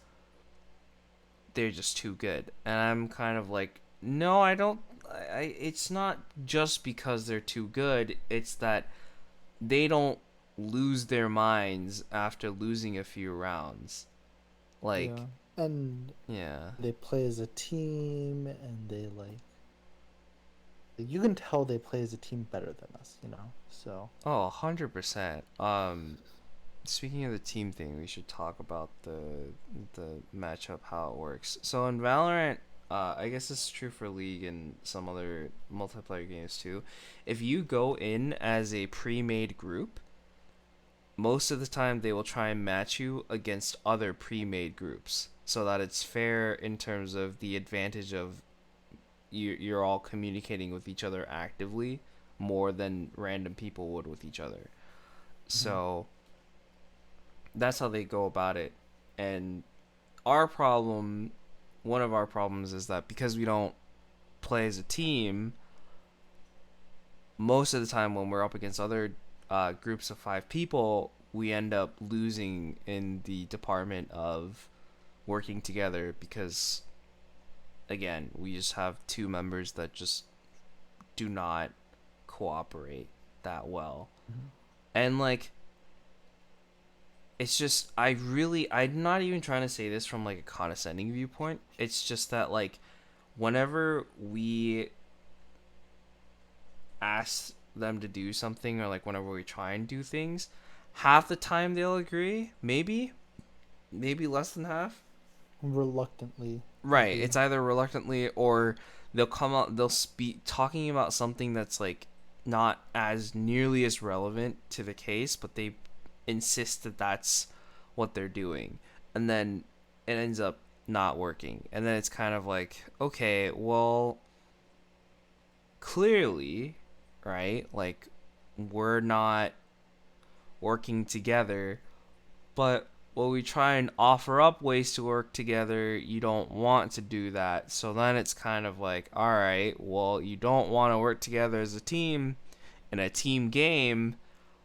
they're just too good. And I'm kind of like, no, I don't. It's not just because they're too good. It's that they don't lose their minds after losing a few rounds. Like, Yeah. And yeah. they play as a team, and they like you can tell they play as a team better than us, you know. So. Oh, 100%. Speaking of the team thing, we should talk about the matchup, how it works. So in Valorant, I guess this is true for League and some other multiplayer games too. If you go in as a pre-made group, most of the time they will try and match you against other pre-made groups so that it's fair in terms of the advantage of you're all communicating with each other actively more than random people would with each other. Mhm. So that's how they go about it. And our problem, one of our problems is that because we don't play as a team, most of the time when we're up against other groups of 5 people, we end up losing in the department of working together because, again, we just have two members that just do not cooperate that well. Mhm. And, like, it's just, I'm not even trying to say this from, like, a condescending viewpoint. It's just that, like, whenever we ask them to do something or like whenever we try and do things, half the time they'll agree, maybe less than half. Reluctantly Right, agree. it's either reluctantly or they'll speak talking about something that's like not as nearly as relevant to the case, but they insist that that's what they're doing, and then it ends up not working, and then it's kind of like, okay, well, clearly, right? Like, we're not working together, but when we try and offer up ways to work together, you don't want to do that. So then it's kind of like, all right, well, you don't want to work together as a team in a team game.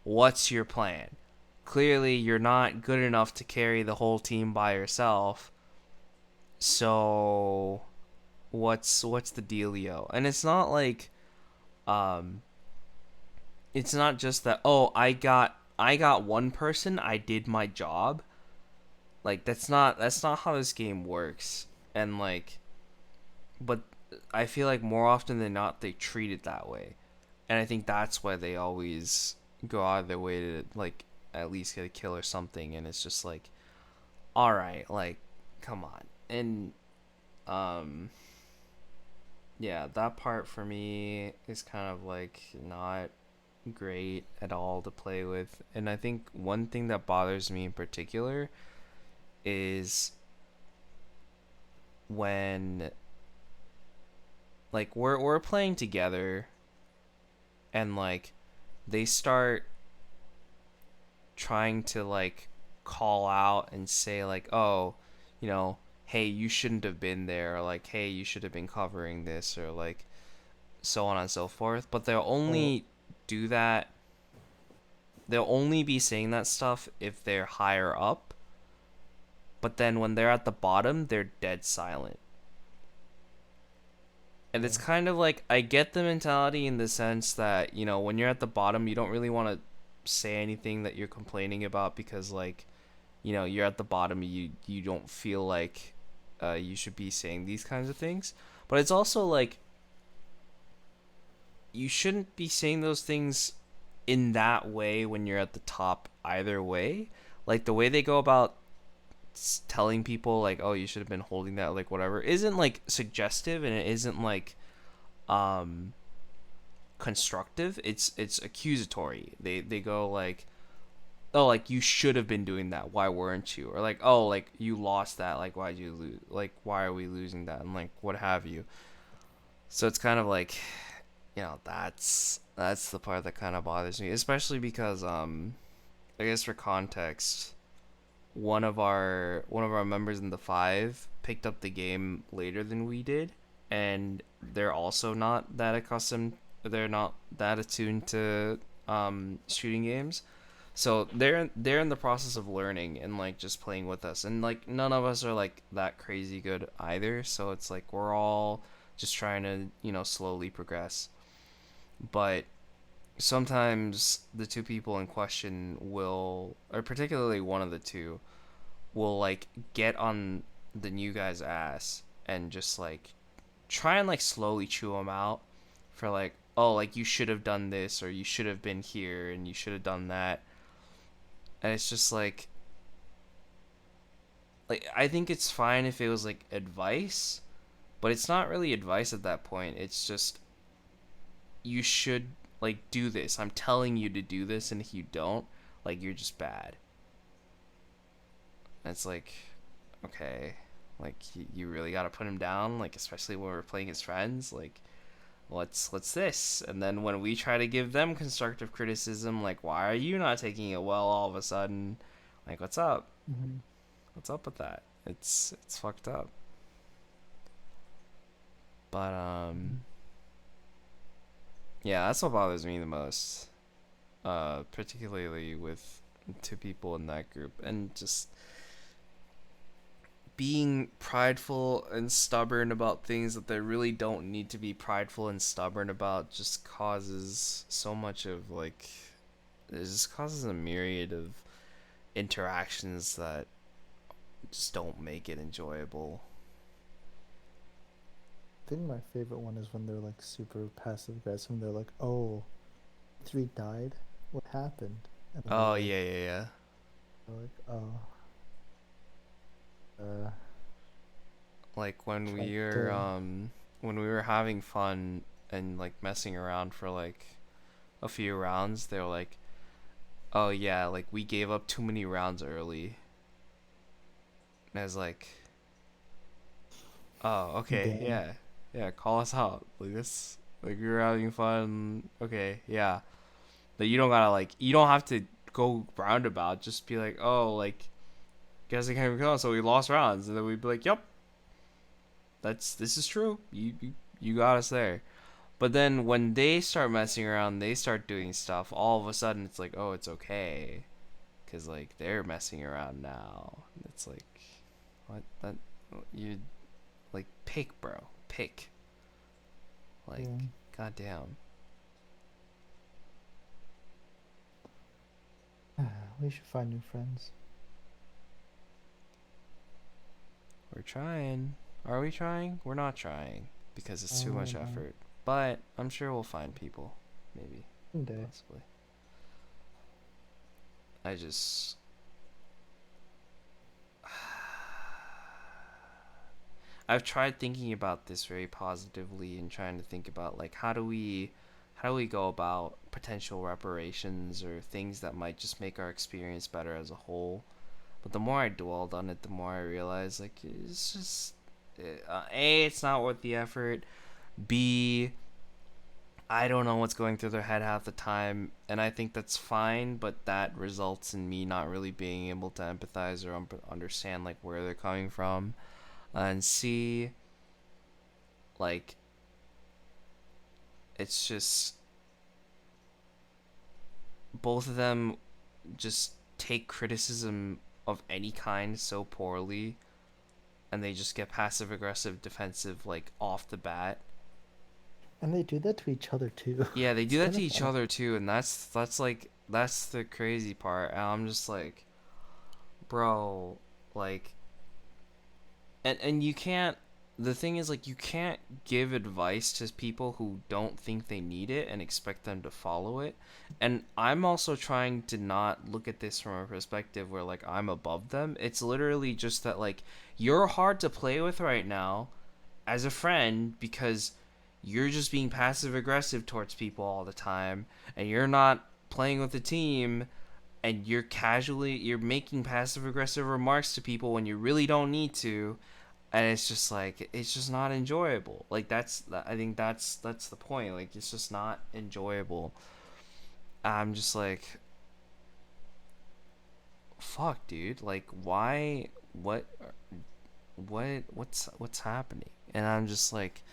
What's your plan? Clearly, you're not good enough to carry the whole team by yourself. So what's the dealio? And um it's not just that, oh, I got one person, I did my job. Like, that's not how this game works. And like, but I feel like more often than not they treat it that way. And I think that's why they always go out of their way to like at least get a kill or something, and it's just like, all right, like, come on. And um yeah, that part for me is kind of like not great at all to play with. And I think one thing that bothers me in particular is when like we're playing together and like they start trying to like call out and say like, "Oh, you know, hey, you shouldn't have been there, or like, hey, you should have been covering this, or like so on and so forth. But they'll Well, only do that. They'll only be saying that stuff if they're higher up. But then when they're at the bottom, they're dead silent. And it's yeah. kind of like, I get the mentality in the sense that, when you're at the bottom, you don't really want to say anything that you're complaining about because, like, you're at the bottom, you don't feel like you should be saying these kinds of things. But it's also like, you shouldn't be saying those things in that way when you're at the top either way. Like, the way they go about telling people, like, oh, you should have been holding that, like, whatever, isn't, like, suggestive, and it isn't, like, um constructive. It's accusatory. They go like, oh, like, you should have been doing that, why weren't you, or like, oh, like, you lost that, like, why'd you lose, like, why are we losing that, and like, what have you. So it's kind of like, that's the part that kind of bothers me, especially because, I guess for context, one of our members in the five picked up the game later than we did, and they're also not that accustomed. They're not that attuned to shooting games, so they're in the process of learning and like just playing with us, and like none of us are like that crazy good either. So it's like we're all just trying to slowly progress, but sometimes the two people in question will, or particularly one of the two, will like get on the new guy's ass and just like try and like slowly chew him out for like, oh, like, you should have done this, or you should have been here, and you should have done that. And it's just like I think it's fine if it was like advice, but it's not really advice at that point. It's just, you should like do this. I'm telling you to do this, and if you don't, like, you're just bad. And it's like, okay, like, you really got to put him down, like, especially when we're playing as friends, like, what's this? And then when we try to give them constructive criticism, like, why are you not taking it well all of a sudden? Like, what's up? Hmm. What's up with that? It's fucked up. But yeah, that's what bothers me the most. Particularly with two people in that group, and just being prideful and stubborn about things that they really don't need to be prideful and stubborn about, just causes so much of like, it just causes a myriad of interactions that just don't make it enjoyable. I think my favorite one is when they're like super passive aggressive and they're like, "Oh, three died. What happened?" And then Oh yeah, yeah, yeah. they're like, "Oh, uh, Like when tried we were to." having fun and like messing around for like a few rounds, they were like, oh yeah, like, we gave up too many rounds early. And I was like, oh, okay, Damn. yeah, yeah, call us out. Like, this, like, we were having fun. Okay, yeah. That you don't gotta, like, you don't have to go roundabout. Just be like, oh, like, guys, I can't recall, so we lost rounds, and then we'd be like, yep, this is true. You got us there. But then when they start messing around, they start doing stuff. All of a sudden, it's like, oh, it's okay, because like they're messing around now. It's like, what, that, you, like, pick, bro, pick. Like, Yeah. goddamn. We should find new friends. We're trying. Are we trying? We're not trying because it's too much No. effort. But I'm sure we'll find people. Maybe, Someday. possibly. I just, I've tried thinking about this very positively and trying to think about, like, how do we go about potential reparations or things that might just make our experience better as a whole. But the more I dwelled on it, the more I realized, like, it's just, A, it's not worth the effort. B, I don't know what's going through their head half the time, and I think that's fine, but that results in me not really being able to empathize or understand like where they're coming from, and see like it's just both of them just take criticism of any kind so poorly, and they just get passive aggressive defensive like off the bat. And they do that to each other too. Yeah, they It's do that kind to of each funny. other too, and that's like that's the crazy part. And I'm just like, bro, like, and you can't. The thing is, like, you can't give advice to people who don't think they need it and expect them to follow it. And I'm also trying to not look at this from a perspective where like I'm above them. It's literally just that like you're hard to play with right now as a friend because you're just being passive aggressive towards people all the time, and you're not playing with the team, and you're making passive aggressive remarks to people when you really don't need to, and it's just like it's just not enjoyable. Like I think that's the point. Like it's just not enjoyable. I'm just like, fuck, dude. Like why? What's happening? And I'm just like,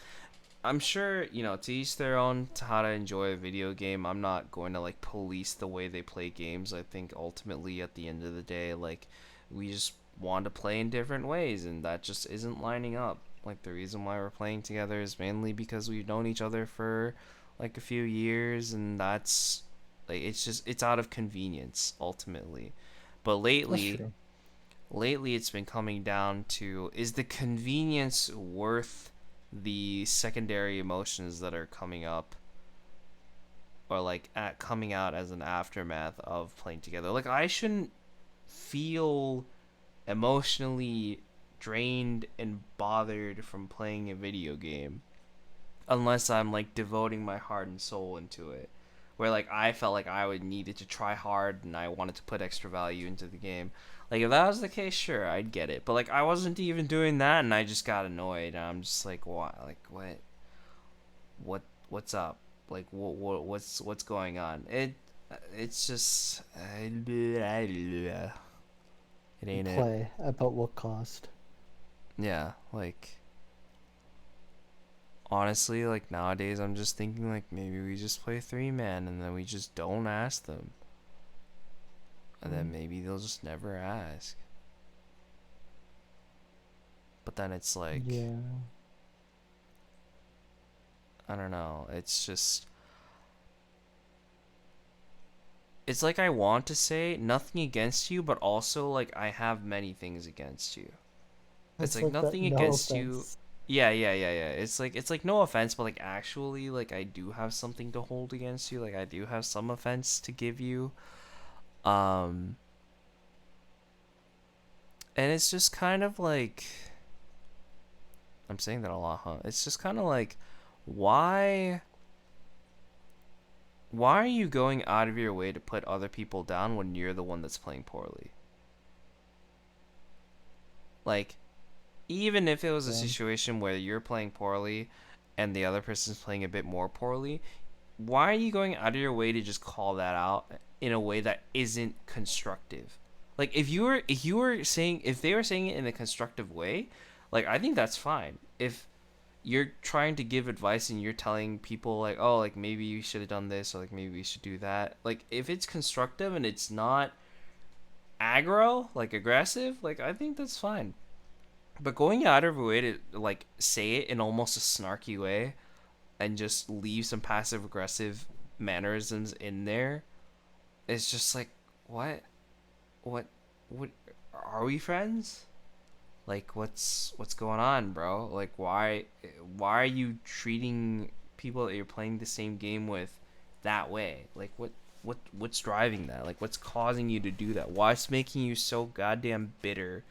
I'm sure, to each their own to how to enjoy a video game. I'm not going to like police the way they play games. I think ultimately at the end of the day, like we just want to play in different ways, and that just isn't lining up. Like the reason why we're playing together is mainly because we've known each other for like a few years, and that's like it's out of convenience ultimately. But That's lately, true. lately it's been coming down to, is the convenience worth the secondary emotions that are coming up, or like coming out as an aftermath of playing together? Like I shouldn't feel emotionally drained and bothered from playing a video game unless I'm like devoting my heart and soul into it. Where like I felt like I would needed to try hard and I wanted to put extra value into the game. Like if that was the case, sure, I'd get it. But like I wasn't even doing that, and I just got annoyed. And I'm just like, why? Like what's up? Like what's going on? It's just it ain't it. Play about what cost. Yeah, like honestly, like nowadays I'm just thinking like maybe we just play three man and then we just don't ask them. And then Mm. maybe they'll just never ask. But then it's like, Yeah. I don't know. It's just, it's like I want to say nothing against you, but also like I have many things against you. It's It's like like that. nothing No against you. offense. Yeah, yeah, yeah, yeah. It's like no offense, but like actually like I do have something to hold against you. Like I do have some offense to give you. Um and it's just kind of like, I'm saying that a lot, huh? It's just kind of like, why why are you going out of your way to put other people down when you're the one that's playing poorly? Like, even if it was a Yeah. situation where you're playing poorly and the other person's playing a bit more poorly, why are you going out of your way to just call that out in a way that isn't constructive? Like if they were saying it in a constructive way, like I think that's fine. If you're trying to give advice and you're telling people like, oh, like maybe you should have done this, or like maybe you should do that, like if it's constructive and it's not aggro, like aggressive, like I think that's fine. But going out of your way to like say it in almost a snarky way and just leave some passive aggressive mannerisms in there, it's just like, what what what are we friends? Like what's going on, bro? Like why are you treating people that you're playing the same game with that way? Like what's driving that? Like what's causing you to do that? What's making you so goddamn bitter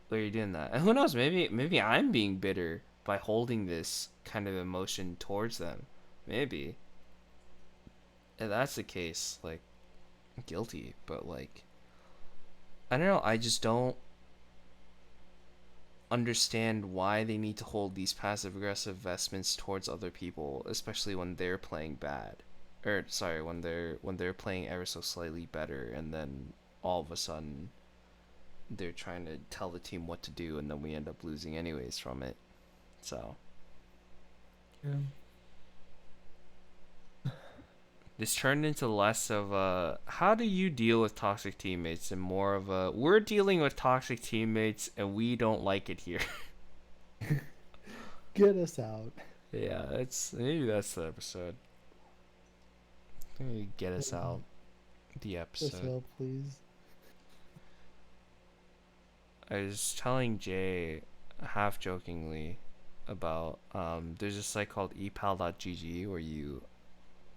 where you're doing that? And who knows, maybe I'm being bitter by holding this kind of emotion towards them. Maybe. If that's the case, like guilty, but like I don't know, I just don't understand why they need to hold these passive aggressive investments towards other people, especially when they're playing bad. Or sorry, when they're playing ever so slightly better, and then all of a sudden they're trying to tell the team what to do, and then we end up losing anyways from it. So Yeah. this turned into less of a how do you deal with toxic teammates and more of a we're dealing with toxic teammates and we don't like it here. Get us out. Yeah, it's maybe that's the episode. Maybe get us Yeah. out. The Get us episode. out, please. I was telling Jay, half jokingly, about there's a site called epal.gg where you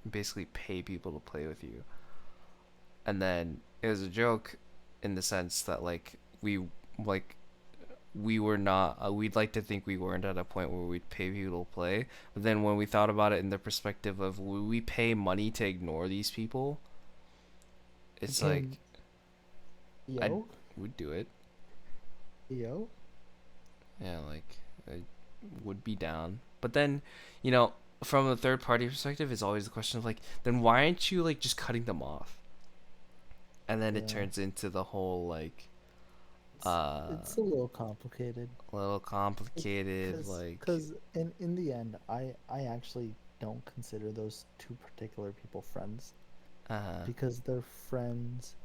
basically pay people to play with you, and then it was a joke, in the sense that like we were not. We'd like to think we weren't at a point where we'd pay people to play, but then when we thought about it in the perspective of we pay money to ignore these people, it's Okay. like I Yo. would do it. Yo. Yeah, like I would be down. But then, you know, from a third party perspective, it's always the question of like, then why aren't you like just cutting them off? And then it Yeah. turns into the whole like, It's uh, it's a little complicated. little complicated like, Because in the end, I actually don't consider those two particular people friends uh, because they're friends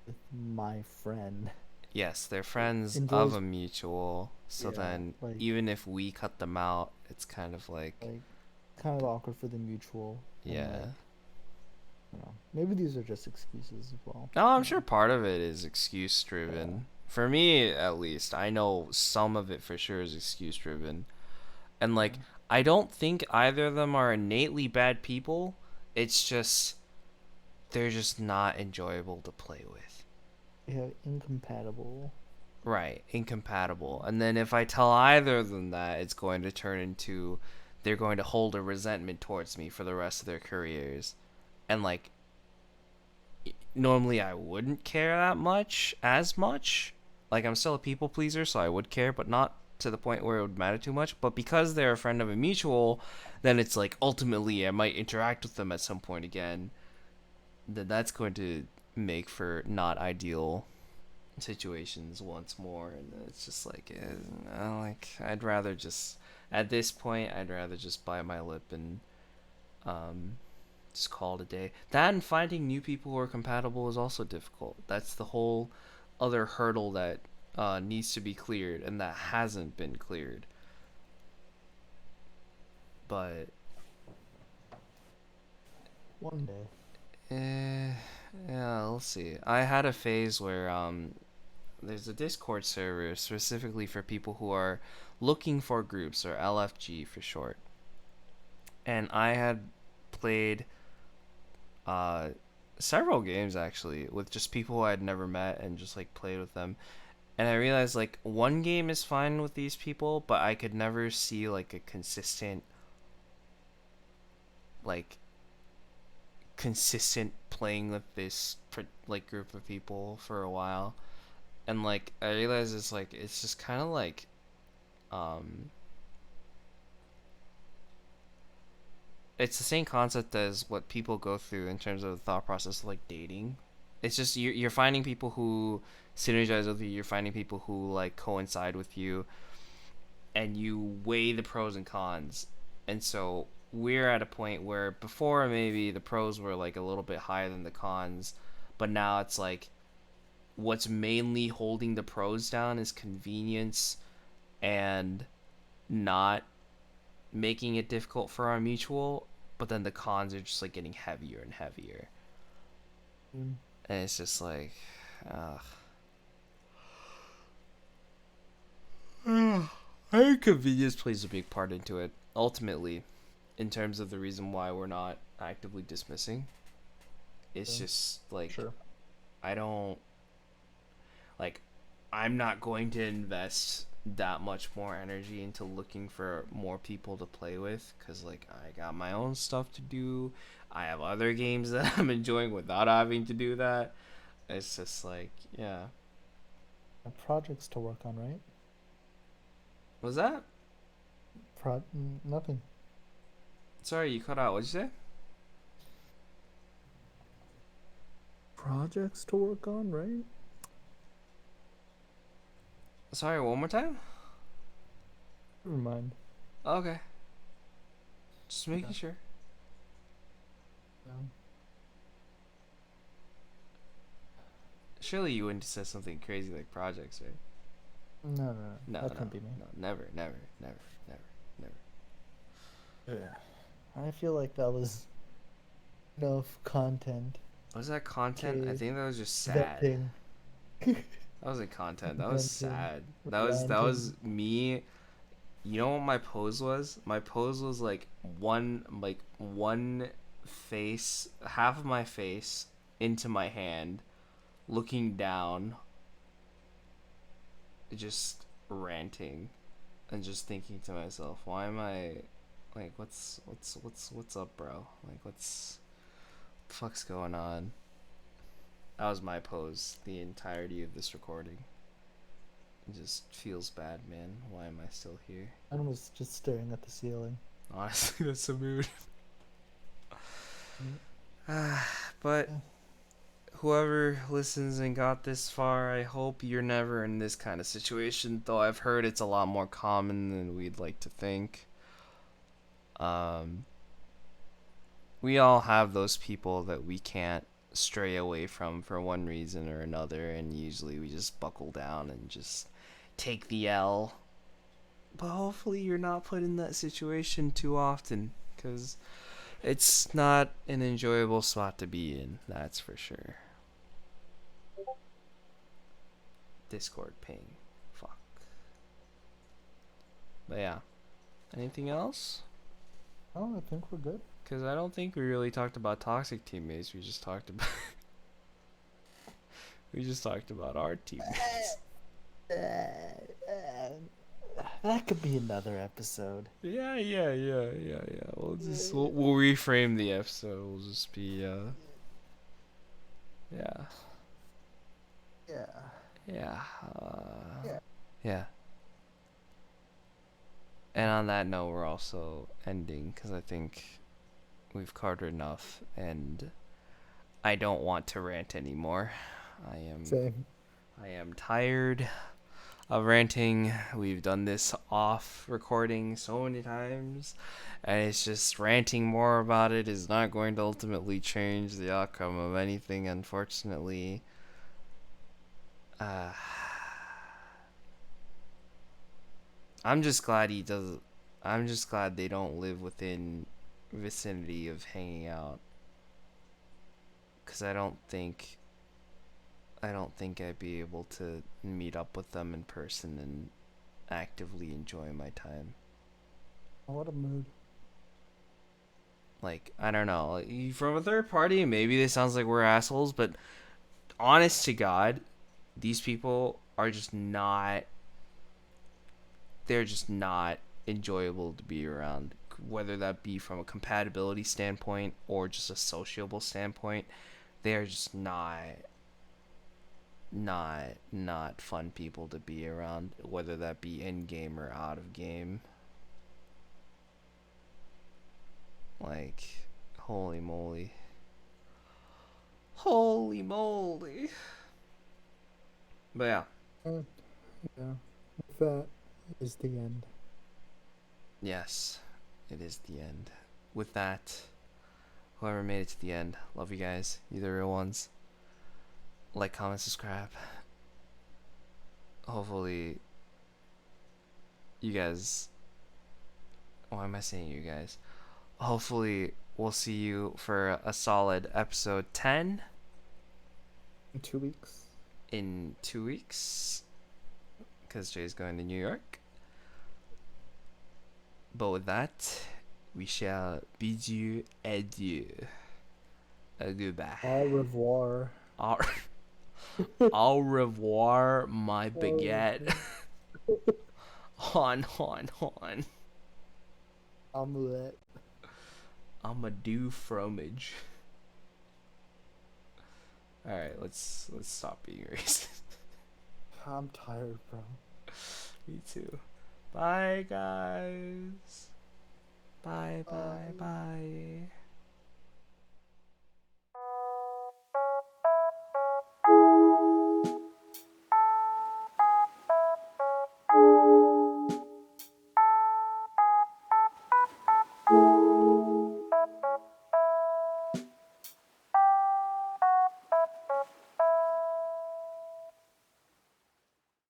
with my friend. yes, they're friends of Enjoys, a mutual. So yeah, then, even if we cut them out, it's kind of like, like kind of awkward for the mutual, and yeah. like, maybe these are just excuses as well. No, I'm sure part of it is excuse Yeah. driven. For me, at least, I know some of it for sure is excuse driven. And like, Yeah. I don't think either of them are innately bad people. It's just they're just not enjoyable to play with. Yeah, incompatible. Right, incompatible. And then if I tell either of them that, it's going to turn into they're going to hold a resentment towards me for the rest of their careers. And like normally I wouldn't care that much as much. Like I'm still a people pleaser, so I would care, but not to the point where it would matter too much. But because they're a friend of a mutual, then it's like ultimately I might interact with them at some point again. Then that's going to make for not ideal situations once more, and it's just like, like I'd rather just at this point I'd rather just bite my lip and um just call it a day. That and finding new people who are compatible is also difficult. That's the whole other hurdle that needs to be cleared, and that hasn't been cleared. But One day. eh, yeah, we'll see. I had a phase where there's a Discord server specifically for people who are looking for groups, or LFG for short. And I had played uh several games actually with just people who I'd never met and just like played with them. And I realized like one game is fine with these people, but I could never see like a like consistent playing with this like group of people for a while. And like I realized it's just kind of like um it's the same concept as what people go through in terms of the thought process of like dating. It's just you're finding people who synergize with you. You're finding people who like coincide with you, and you weigh the pros and cons. And so we're at a point where before maybe the pros were like a little bit higher than the cons, but now it's like what's mainly holding the pros down is convenience and not making it difficult for our mutual, but then the cons are just like getting heavier and heavier. Mm. And it's just like, ugh. I think convenience plays a big part into it. Ultimately, in terms of the reason why we're not actively dismissing, it's Yeah, just like sure. I don't like. I'm not going to invest that much more energy into looking for more people to play with because like I got my own stuff to do. I have other games that I'm enjoying without having to do that. It's just like, yeah. Projects to work on, right? Was that? Nothing. Sorry, you cut out. What'd you say? Projects to work on, right? Sorry, one more time? Never mind. Okay. Just making Yeah. sure. Yeah. Surely you wouldn't say something crazy like projects, right? No. No, That no, couldn't be me. no. Never, never, never, never, never. Yeah. I feel like that was enough content. Was that content? I Okay. think that was just sad. Venting. That wasn't content. That was Venting. sad. That was Ranting. me. You know what my pose was? My pose was like one face, half of my face into my hand, looking down, just ranting, and just thinking to myself, why am I, like, what's up, bro? Like, what the fuck's going on? That was my pose the entirety of this recording. It just feels bad, man. Why am I still here? I was just staring at the ceiling. Honestly, that's the mood. Mm. But Yeah. whoever listens and got this far, I hope you're never in this kind of situation. Though I've heard it's a lot more common than we'd like to think. Um, we all have those people that we can't stray away from for one reason or another, and usually we just buckle down and just take the L. But hopefully, you're not put in that situation too often, because it's not an enjoyable spot to be in, that's for sure. Discord ping. Fuck. But yeah. Anything else? Oh, I think we're good. Because I don't think we really talked about toxic teammates. We just talked about we just talked about our teammates. That could be another episode. Yeah. We'll reframe the episode. We'll just be yeah. Yeah. Yeah. Yeah. Yeah. And on that note, we're also ending because I think we've covered enough, and I don't want to rant anymore. I am Same. I am tired of ranting. We've done this off recording so many times, and it's just ranting more about it is not going to ultimately change the outcome of anything, unfortunately. Uh, I'm just glad he does. I'm just glad they don't live within vicinity of hanging out, because I don't think I'd be able to meet up with them in person and actively enjoy my time. What a mood. Like, I don't know. From a third party, maybe this sounds like we're assholes, but honest to God, these people are just not. They're just not enjoyable to be around. Whether that be from a compatibility standpoint or just a sociable standpoint, they are just not fun people to be around, whether that be in game or out of game. Like, holy moly. Holy moly. But yeah. Yeah. That is the end. Yes, it is the end. With that, whoever made it to the end, love you guys. You're the real ones. Like, comment, subscribe. Hopefully, you guys. Why am I saying you guys? Hopefully, we'll see you for a solid episode 10 In 2 weeks. in 2 weeks. Because Jay's going to New York. But with that, we shall bid you adieu. Goodbye. Au revoir. Au revoir, my baguette. On. Omelette. I'm a do fromage. Alright, let's stop being racist. I'm tired, bro. Me too. Bye, guys. Bye, bye, Bye. bye.